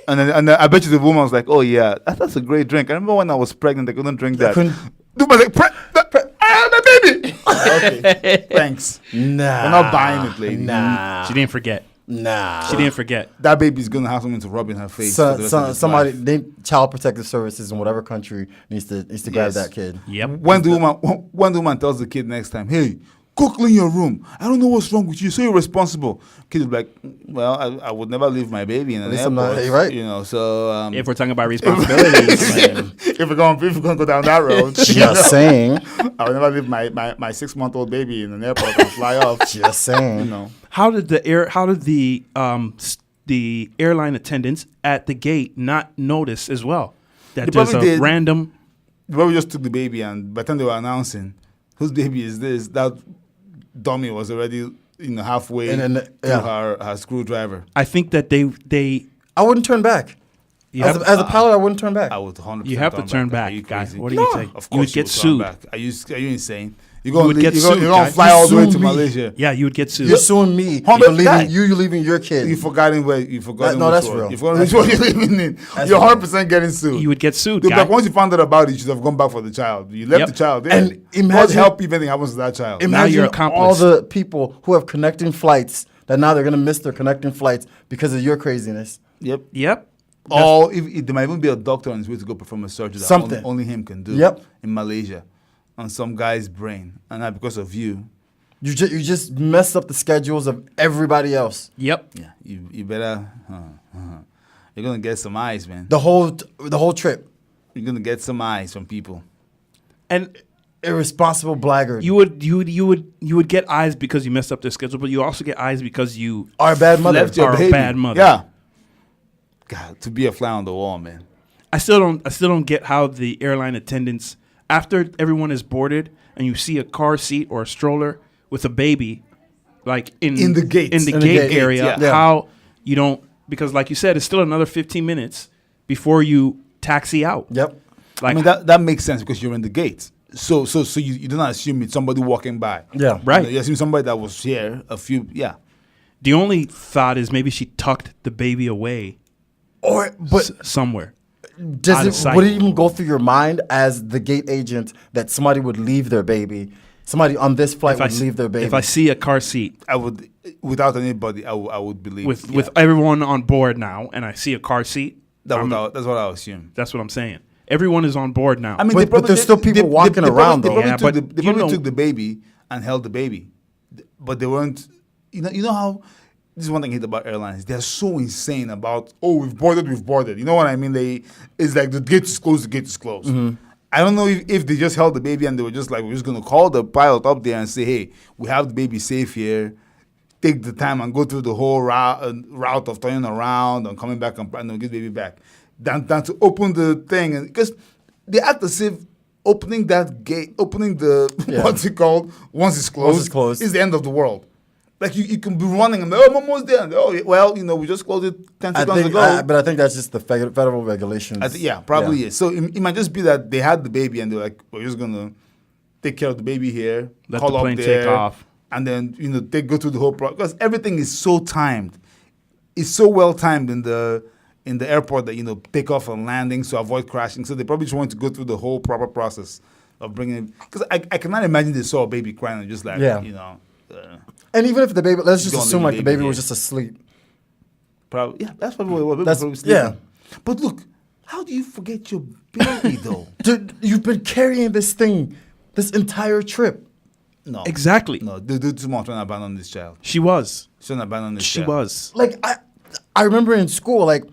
and then I bet you the woman was like, "Oh yeah, that's a great drink." I remember when I was pregnant, I couldn't drink that. couldn't- The woman was like, "I have a baby." Okay, thanks. Nah. We're not buying it, lady. Nah. She didn't forget. Nah. She didn't forget. That baby's gonna have something to rub in her face. for the rest of his Somebody, life. Child Protective Services in whatever country needs to grab Yes. that kid. Yep. When the woman tells the kid next time, "Hey, go clean your room. I don't know what's wrong with you. So you're responsible." Kid will be like, "Well, I would never leave my baby in an least I'm airport." not- you're right. So If we're talking about responsibilities, if we're going to go down that road, Just saying. I would never leave my 6-month-old baby in an airport and fly off. Just saying. No. how did the the airline attendants at the gate not notice as well that They there's a probably did. random? They probably just took the baby, and by the time they were announcing, whose baby is this? That dummy was already halfway And then, to her screwdriver. I think that they I wouldn't turn back. you As have, a pilot, I wouldn't turn back. I would 100%. you have to turn back, Are you guy. crazy? What do you say? Of course, You would get turn sued. back. Are you insane? You're You going would to get you're sued, going guy. to fly all the way Sue to me. Malaysia. Yeah, you would get sued. You're suing me Humble for guy. leaving you leaving your kid. You forgotten where you forgot. No, that's real. You forgot which one you're living in. That's You're real. 100% getting sued. You would get sued, Dude, guy. like once you found out about it, you should have gone back for the child. You left Yep. the child there. And What imagine- help if anything happens to that child? you're Imagine all accomplice. the people who have connecting flights that now they're gonna miss their connecting flights because of your craziness. Yep. Yep. Or if there might even be a doctor on his way to go perform a surgery that Something. only him can do. Yep. In Malaysia, on some guy's brain, and not because of you. You just messed up the schedules of everybody else. Yep. Yeah, you better. You're gonna get some eyes, man. The whole trip. You're gonna get some eyes from people. And Irresponsible blackguard. you would get eyes because you messed up their schedule, but you also get eyes because you are a bad mother. Left your are a baby. bad mother. Yeah. God, to be a fly on the wall, man. I still don't get how the airline attendants, after everyone is boarded and you see a car seat or a stroller with a baby, like in the gates. in the In the gate gate, area, yeah. how you don't, because like you said, it's still another 15 minutes before you taxi out. Yep. Like I mean that makes sense because you're in the gates. So you do not assume it's somebody walking by. Yeah. Right. You assume somebody that was here a few. Yeah. the only thought is maybe she tucked the baby away Or but somewhere. out does of it sight. would it even go through your mind as the gate agent that somebody would leave their baby? Somebody on this flight would leave their baby. If I see a car seat I would, without anybody, I would believe with yeah. with everyone on board now, and I see a car seat, that's what I assume. that's what I'm saying. Everyone is on board now. I mean, But there's still people walking around, though. Yeah, but They you probably know- took the baby and held the baby, but they weren't. You know how. This is one thing I hate about airlines. They're so insane about, we've boarded. You know what I mean? It's like the gate is closed, the gate is closed. I don't know if they just held the baby and they were just like, we're just going to call the pilot up there and say, hey, we have the baby safe here. Take the time and go through the whole route of turning around and coming back and get the baby back. Than to open the thing. Because they act as if opening that gate, opening the, Yeah. what's it called? Once it's closed, is the end of the world. Like you can be running and I'm almost there. And, we just closed it 10 seconds ago. But I think that's just the federal regulations. Probably is. So it might just be that they had the baby and they're like, we're just gonna take care of the baby here, Let call the plane up there, take off. and then they go through the whole process because everything is so timed. It's so well timed in the airport that take off and landing to avoid crashing. So they probably just want to go through the whole proper process of bringing. Because I cannot imagine they saw a baby crying and just like And even if the baby, let's just Gonna assume leave like the the baby baby was here. just asleep. Probably, that's probably what That's- probably sleeping. yeah. But look, how do you forget your baby though? Dude, you've been carrying this thing this entire trip. No, Exactly. No, they do too much trying to abandon this child. She was. Shouldn't abandon this She child. was. Like I remember in school, like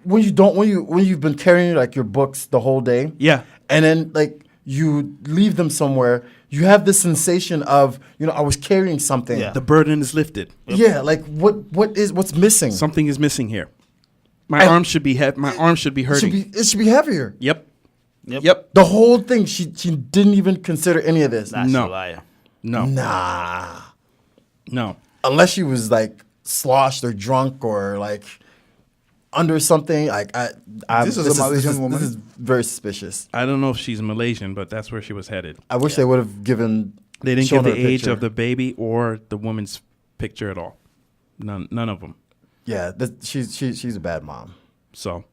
when you've been carrying like your books the whole day. Yeah. And then like you leave them somewhere, you have this sensation of, I was carrying something. Yeah. The burden is lifted. Yeah, like what's missing? Something is missing here. My arm should be my arm should be hurting. It should be heavier. Yep. Yep. Yep. The whole thing, she didn't even consider any of this. Nah, she's No. a liar. No. Nah. No. Unless she was like sloshed or drunk or like under something. Like This was a Malaysian woman? This is very suspicious. I don't know if she's Malaysian, but that's where she was headed. I wish they would have given. They didn't shown give the her a age picture. of the baby or the woman's picture at all. None of them. Yeah, she's a bad mom. So,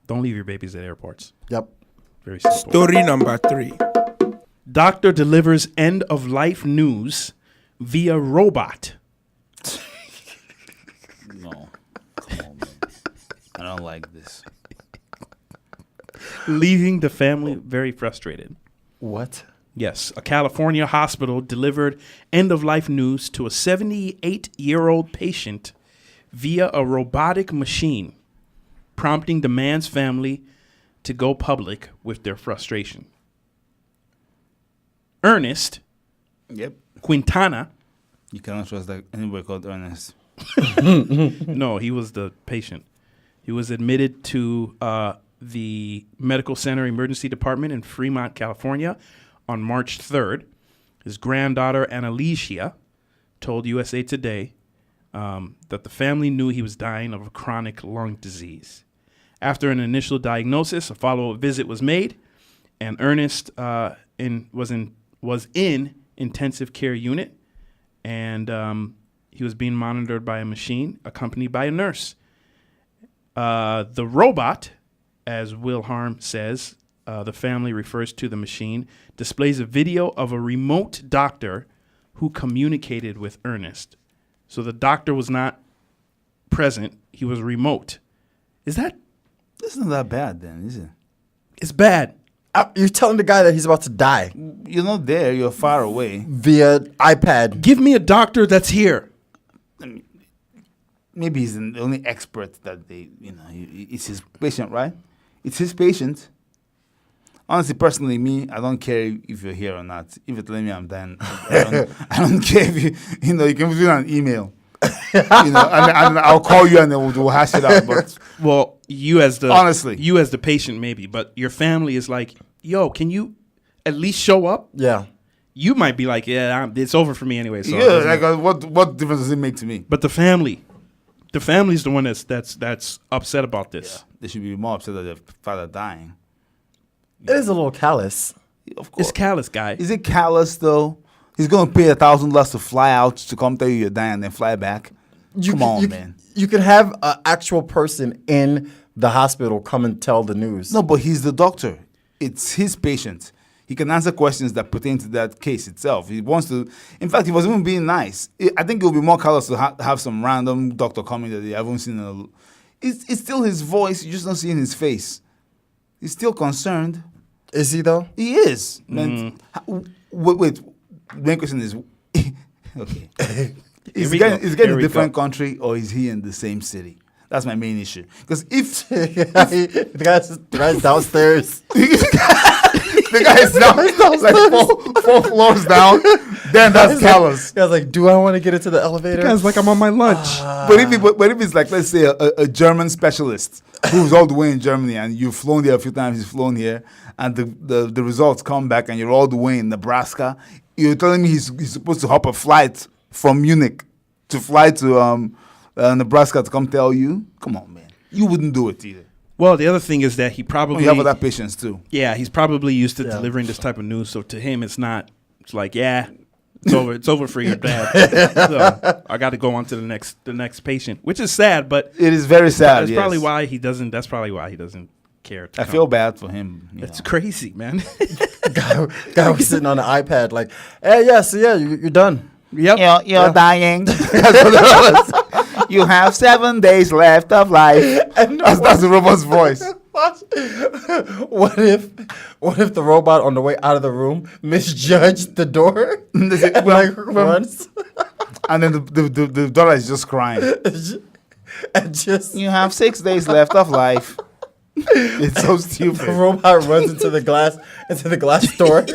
don't leave your babies at airports. Yep. Very simple. Story number 3. Doctor delivers end of life news via robot. No, come on, man. I don't like this. Leaving the family very frustrated. What? Yes, a California hospital delivered end-of-life news to a 78-year-old patient via a robotic machine, prompting the man's family to go public with their frustration. Ernest Yep. Quintana, You cannot trust that anybody called Ernest. No, he was the patient. He was admitted to the Medical Center Emergency Department in Fremont, California on March 3rd. His granddaughter, Annalicia, told USA Today that the family knew he was dying of a chronic lung disease. After an initial diagnosis, a follow-up visit was made, and Ernest was in intensive care unit, and he was being monitored by a machine accompanied by a nurse. The robot, as Will Harm says, the family refers to the machine, displays a video of a remote doctor who communicated with Ernest. So the doctor was not present. He was remote. It's not that bad then, is it? It's bad. You're telling the guy that he's about to die You're not there. You're far away. via iPad. Give me a doctor that's here. Maybe he's the only expert that it's his patient, right? It's his patient. Honestly, personally, I don't care if you're here or not. If you're telling me I'm dying, I don't care if you can put it on an email. And I'll call you and then we'll hash it out. But Well, you as the patient maybe, but your family is like, yo, can you at least show up? Yeah. You might be like, yeah, it's over for me anyway. So what difference does it make to me? But the family's the one that's upset about this. Yeah, they should be more upset that their father dying. It is a little callous. Of course. It's callous, guy. Is it callous though? He's gonna pay $1,000 to fly out to come tell you you're dying and then fly back. Come on, man. You can have an actual person in the hospital come and tell the news. No, but he's the doctor. It's his patient. He can answer questions that pertain to that case itself. He wants to. In fact, he was even being nice. I think it would be more callous to have some random doctor coming that they haven't seen. It's still his voice. You just don't see in his face. He's still concerned. Is he though? He is. Man, wait. The main question is, okay. Is he getting a different country or is he in the same city? That's my main issue. Because if the guy's downstairs. the guy is down, like four floors down, then that's callous. Guy's like, do I want to get into the elevator? The guy's like, I'm on my lunch. But if it's like, let's say a German specialist who's all the way in Germany and you've flown there a few times, he's flown here, and the results come back and you're all the way in Nebraska, you're telling me he's supposed to hop a flight from Munich to fly to Nebraska to come tell you? Come on, man. You wouldn't do it either. Well, the other thing is that he probably... You have other patients, too. Yeah, he's probably used to delivering this type of news. So to him, it's not... It's like, yeah, it's over. It's over for your dad. So I got to go on to the next patient, which is sad, but... It is very sad, That's probably why he doesn't... That's probably why he doesn't care to I feel bad for him. It's crazy, man. guy was sitting on the iPad like, hey, you're done. Yep. You're dying. You have 7 days left of life. That's the robot's voice. What if the robot on the way out of the room misjudged the door and runs? And then the daughter is just crying. And just You have 6 days left of life. It's so stupid. the robot runs into the glass door.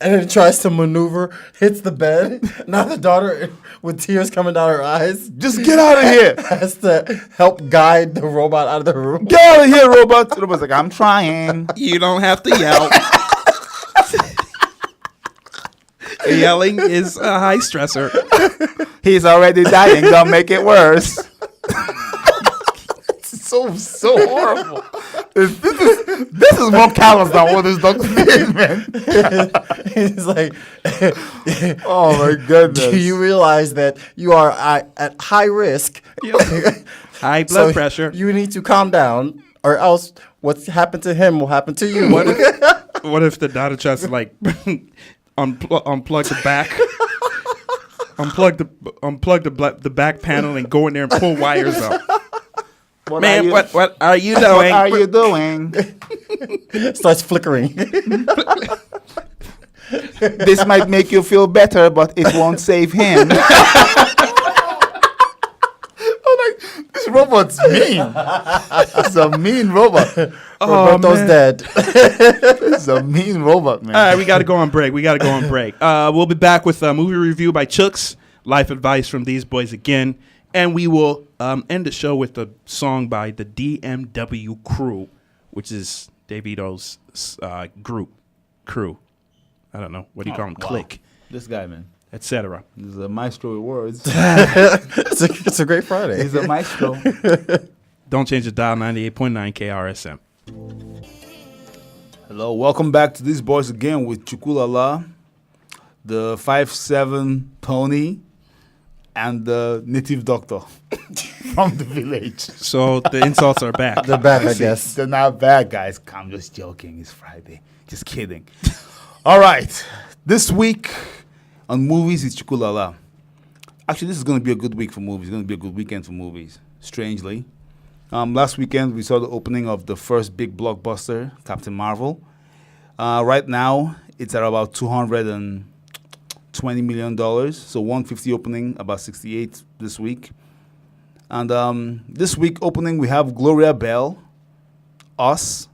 And then tries to maneuver, hits the bed. Now the daughter, with tears coming down her eyes, Just get out of here. has to help guide the robot out of the room. Get out of here, robot. The robot's like, I'm trying. You don't have to yell. Yelling is a high stressor. He's already dying. Don't make it worse. It's so horrible. This is more callous than what this doctor did, man. He's like, Oh my goodness. do you realize that you are at high risk? High blood So pressure. You need to calm down, or else what's happened to him will happen to you. What if the daughter tries to like unplug the back, unplug the back panel and go in there and pull wires out? What Are you doing? What are you doing? Starts flickering. This might make you feel better, but it won't save him. This robot's mean. It's a mean robot. Roberto's dead. It's a mean robot, man. All right, we got to go on break. We'll be back with a movie review by Chooks, life advice from these boys again. And we will end the show with a song by the DMW Crew, which is Davido's crew. I don't know. What do you call them? Wow. Click, This guy, man. etc. He's a maestro with words. It's a great Friday. He's a maestro. Don't change the dial, 98.9 KRSM. Hello, welcome back to These Boys Again with Chukulala, the 5'7" pony, and the native doctor from the village. So the insults are back. They're back, I guess. They're not bad, guys. I'm just joking. It's Friday. Just kidding. All right. This week on movies, it's Chukulala. Actually, this is going to be a good week for movies. It's going to be a good weekend for movies, strangely. Last weekend, we saw the opening of the first big blockbuster, Captain Marvel. Right now, it's at about $220 million. So 150 opening, about 68 this week. And this week opening, we have Gloria Bell, Us,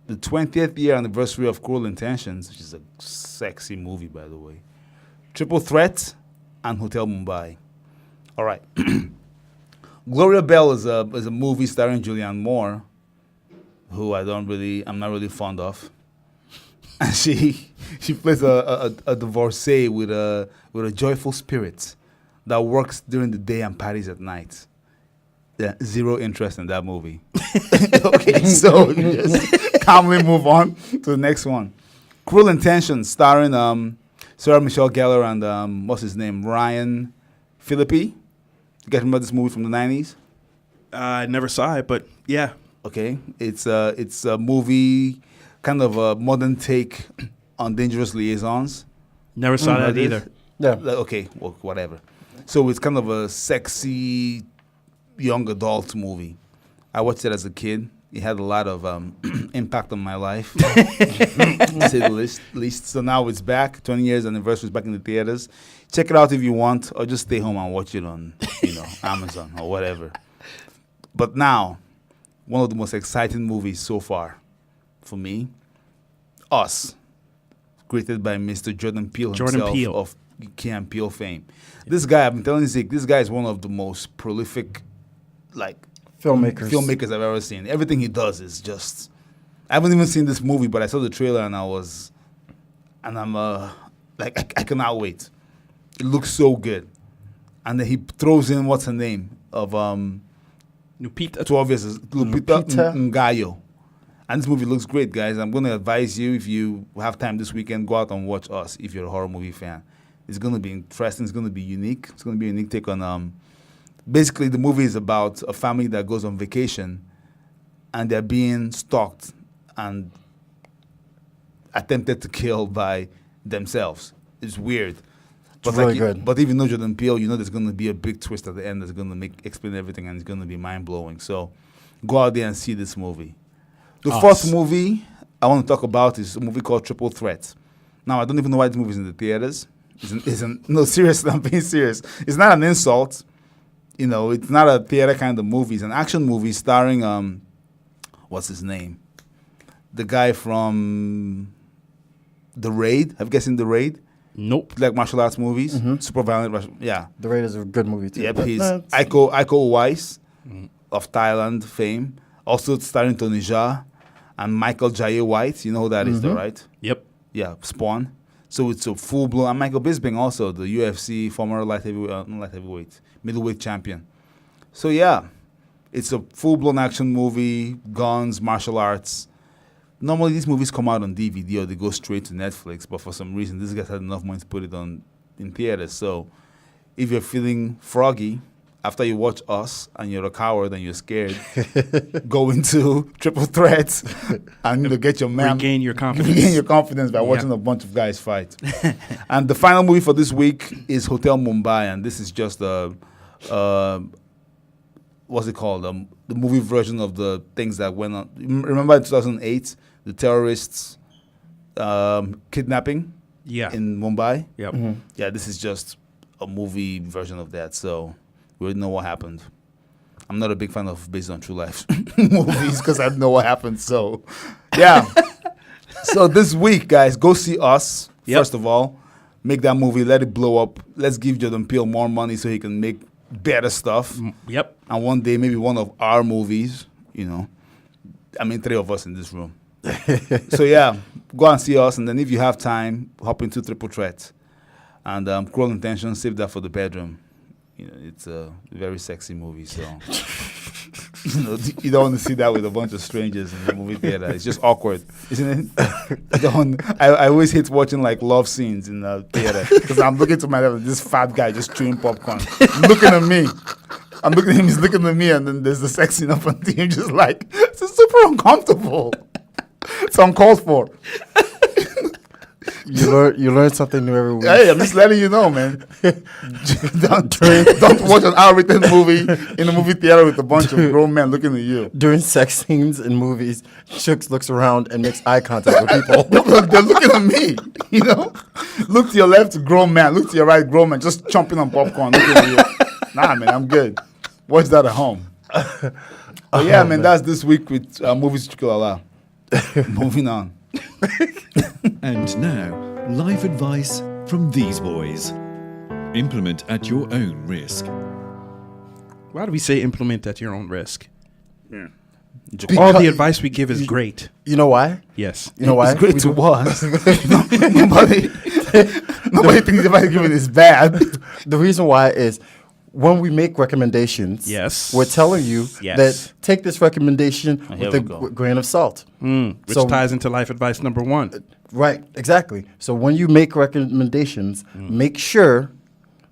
the 20th year anniversary of Cruel Intentions, which is a sexy movie, by the way. Triple Threat, and Hotel Mumbai. All right. Gloria Bell is a movie starring Julianne Moore, who I'm not really fond of. And she plays a divorcee with a joyful spirit that works during the day and parties at night. Yeah, zero interest in that movie. Okay, so just calmly move on to the next one. Cruel Intentions, starring Sarah Michelle Gellar and what's his name, Ryan Phillippe. You guys remember this movie from the 90s? I never saw it, but yeah. Okay, it's a movie, kind of a modern take on Dangerous Liaisons. Never saw that either. Yeah. Okay, well, whatever. So it's kind of a sexy young adult movie. I watched it as a kid. It had a lot of impact on my life, to say the least. So now it's back. 20 years anniversary is back in the theaters. Check it out if you want, or just stay home and watch it on, Amazon or whatever. But now, one of the most exciting movies so far, for me, Us, created by Mr. Jordan Peele himself of Key and Peele fame. This guy, I've been telling Zeke, this guy is one of the most prolific, filmmakers I've ever seen. Everything he does is just. I haven't even seen this movie, but I saw the trailer and I'm I cannot wait. It looks so good, and then he throws in what's her name of Lupita. too obvious, Lupita Ngayo, and this movie looks great, guys. I'm going to advise you, if you have time this weekend, go out and watch Us. If you're a horror movie fan, it's going to be interesting. It's going to be unique. It's going to be a unique take on. Basically, the movie is about a family that goes on vacation, and they're being stalked and attempted to kill by themselves. It's weird. But really good. But if you know Jordan Peele, you know there's going to be a big twist at the end that's going to explain everything, and it's going to be mind-blowing. So go out there and see this movie. The first movie I want to talk about is a movie called Triple Threat. Now, I don't even know why this movie is in the theaters. No, seriously, I'm being serious. It's not an insult. It's not a theater kind of movie. It's an action movie starring, what's his name? The guy from The Raid. Have you guys seen The Raid? Nope. Like martial arts movies. Super violent. Yeah. The Raid is a good movie, too. Yep, But he's no, Iko Uwais of Thailand fame. Also starring Tony Jaa and Michael Jai White. You know who that is, though, right? Yep. Yeah, Spawn. So it's a full-blown... And Michael Bisping also, the UFC former middleweight champion. So yeah, it's a full-blown action movie, guns, martial arts. Normally these movies come out on DVD or they go straight to Netflix, but for some reason this guy had enough money to put it on in theaters. So if you're feeling froggy after you watch Us and you're a coward and you're scared, go into Triple Threat and get your Regain your confidence. Regain your confidence by watching a bunch of guys fight. And the final movie for this week is Hotel Mumbai, and this is just what's it called? The movie version of the things that went on. Remember in 2008, the terrorists kidnapping in Mumbai? Yep. Yeah, this is just a movie version of that, so we already know what happened. I'm not a big fan of based on true life movies because I know what happened, so yeah. So this week, guys, go see Us, first of all. make that movie, let it blow up. Let's give Jordan Peele more money so he can make better stuff. Yep. And one day, maybe one of our movies, you know. I mean, 3 of us in this room. So, yeah, go and see us. And then if you have time, hop into Triple Threat. And Cruel Intention, save that for the bedroom. You know, it's a very sexy movie, so... You know, you don't want to see that with a bunch of strangers in the movie theater. It's just awkward, isn't it? I always hate watching like love scenes in the theater because I'm looking to myself, this fat guy just chewing popcorn, looking at me. I'm looking at him, he's looking at me, and then there's the sex scene up on TV, just like, it's super uncomfortable. It's uncalled for. You learn something new every week. Hey, I'm just letting you know, man. don't watch an R-rated movie in a movie theater with a bunch of grown men looking at you. During sex scenes in movies, Chooks looks around and makes eye contact with people. They're looking at me, you know. Look to your left, grown man. Look to your right, grown man. Just chomping on popcorn. Looking at you. Nah, man, I'm good. Watch that at home. But yeah, man, that's this week with Movies Chukwulala. Moving on. And now, life advice from these boys. Implement at your own risk. Why do we say implement at your own risk? Because All the advice we give is great. You know why? Yes. You know why? It's great to watch. Nobody thinks advice given is bad. The reason why is when we make recommendations, Yes. we're telling you Yes. that take this recommendation here with a we go. grain of salt. Which So- ties into life advice number 1. Right, exactly. So when you make recommendations, make sure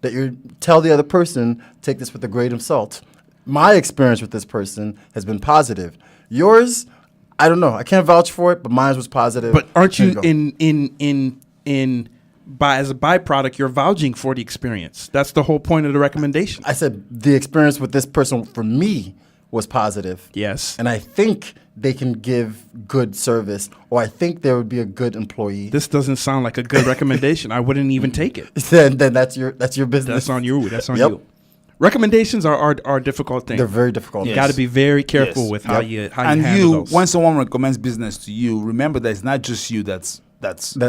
that you tell the other person, take this with a grain of salt. My experience with this person has been positive. Yours, I don't know. I can't vouch for it, but mine was positive. But aren't There you go. as a byproduct, you're vouching for the experience? That's the whole point of the recommendation. I said the experience with this person for me was positive. Yes. And I think they can give good service, or I think they would be a good employee. This doesn't sound like a good recommendation. I wouldn't even take it. then that's your business. That's on you. That's on Yep. you. Recommendations are a difficult thing. They're very difficult. You got to be very careful Yes. with how Yep. you And handle you, those. when someone recommends business to you, remember that it's not just you that's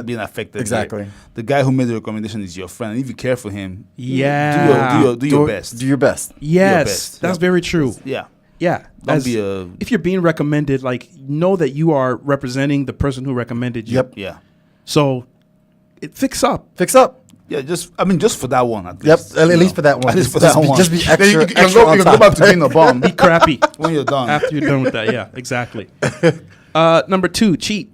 being affected. exactly. here. The guy who made the recommendation is your friend. And if you care for him, Yeah. do your best. Do your best. Yes, best. that's Yep. very true. Yeah. Yeah. Don't be a if you're being recommended, like, know that you are representing the person who recommended you. Yep. yeah. So fix up. Fix up. Yeah, just for that one at Yep. least. At you least know. for that one. At least for Just that be- one. just be Then extra- You can extra go, on you can go top. back to being a bum Be crappy when you're done. after you're done with that. Yeah, exactly. Number 2, cheat.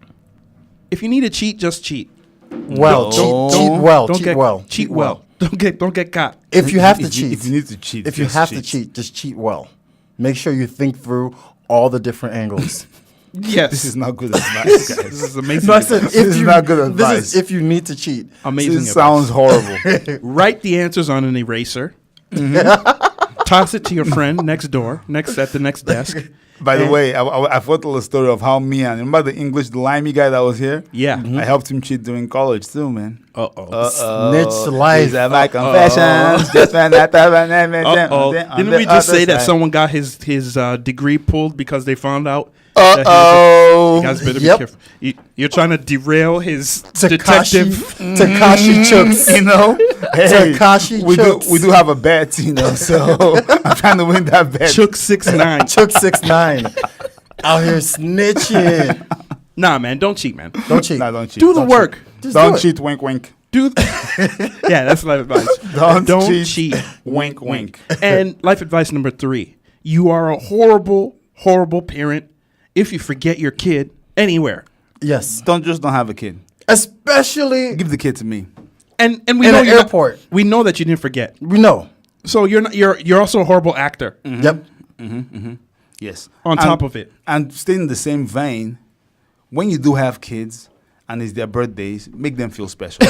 If you need to cheat, just cheat. Well, cheat well. Don't Cheat get well. cheat well. Don't get caught. If you have to If cheat, if you need to cheat, if you just have to cheat, just cheat well. Make sure you think through all the different angles. Yes. This is not good advice, guys. This is amazing. No, I said This is not good This advice. is if you need to cheat. amazing. This sounds horrible. Write the answers on an eraser. Toss it to your friend next door, at the next desk. By the way, I thought a story of how me and remember the English, the limey guy that was here? Yeah. I helped him cheat during college too, man. Snitch life. These are my confessions. Just when I thought my name is Uh-oh. on Didn't the we just other say that side. someone got his degree pulled because they found out? Uh-oh. You guys better Yep. be careful. You're trying to derail his Tekashi detective. Tekashi Chooks. You know, hey, Tekashi Chooks. we do have a bet, you know, so I'm trying to win that bet. Chook 6'9". Chook 6'9". Out here snitching. Nah, man, don't cheat, man. Don't cheat. Nah, don't cheat. Do the Don't work. Just Don't do it. cheat, wink, wink. Yeah, that's life advice. Don't cheat. Wink, wink. And life advice number 3: you are a horrible, horrible parent if you forget your kid anywhere. Yes. Don't have a kid. Especially Give the kid to me. And we in know an you're not- airport. we know that you didn't forget. We know. So you're also a horrible actor. Yep. Yes. On top of it. And stay in the same vein, when you do have kids and it's their birthdays, make them feel special.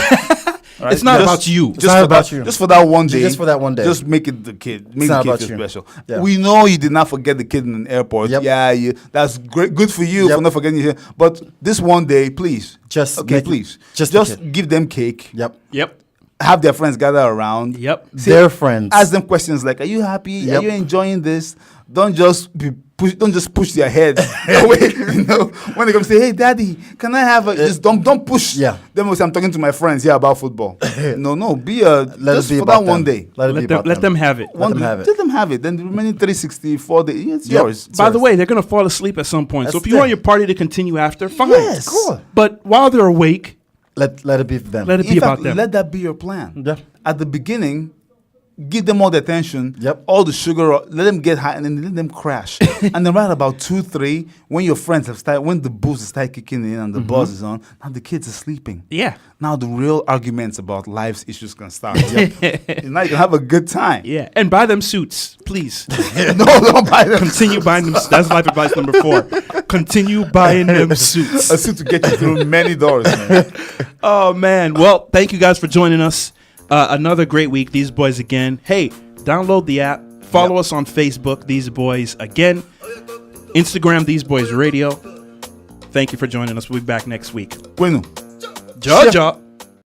All right? It's not about you. It's not for about that, you. Just for that one day. Just for that one day. Just make it the kid. Make the not kid about feel you. special. Yeah. We know you did not forget the kid in an airport. Yep. Yeah, that's great. Good for you Yep. for not forgetting your kid. But this one day, please. Just okay, make it- please. just the kid. give them cake. Yep. Yep. Have their friends gather around. Yep. Say- Their friends. Ask them questions like, "Are you happy? Yep. Are you enjoying this? don't just push their head away. When they come say, "Hey, daddy, can I have a?" Just don't push. Yeah. Them will say, "I'm talking to my friends here about football." No, be a just for that one day. Let them have it. Let them have it. Then the remaining 364 days, it's yours. By the way, they're gonna fall asleep at some point. So if you want your party to continue after, fine. Yes. Cool. But while they're awake, Let it be for them. let it be In about fact, them. let that be your plan. Yeah. At the beginning, give them all the attention, Yep. all the sugar, let them get high, and then let them crash. And then right about 2, 3, when your friends have started, when the booze start kicking in and the buzz is on, now the kids are sleeping. Yeah. Now the real arguments about life's issues can start. Now you can have a good time. Yeah. And buy them suits, please. No, don't buy them. Continue buying them. That's life advice number 4. Continue buying them suits. A suit to get you through many doors, man. Oh, man. Well, thank you guys for joining us. Another great week. These Boys Again. Hey, download the app. Follow us on Facebook, These Boys Again. Instagram, These Boys Radio. Thank you for joining us. We'll be back next week. Bueno. Ja.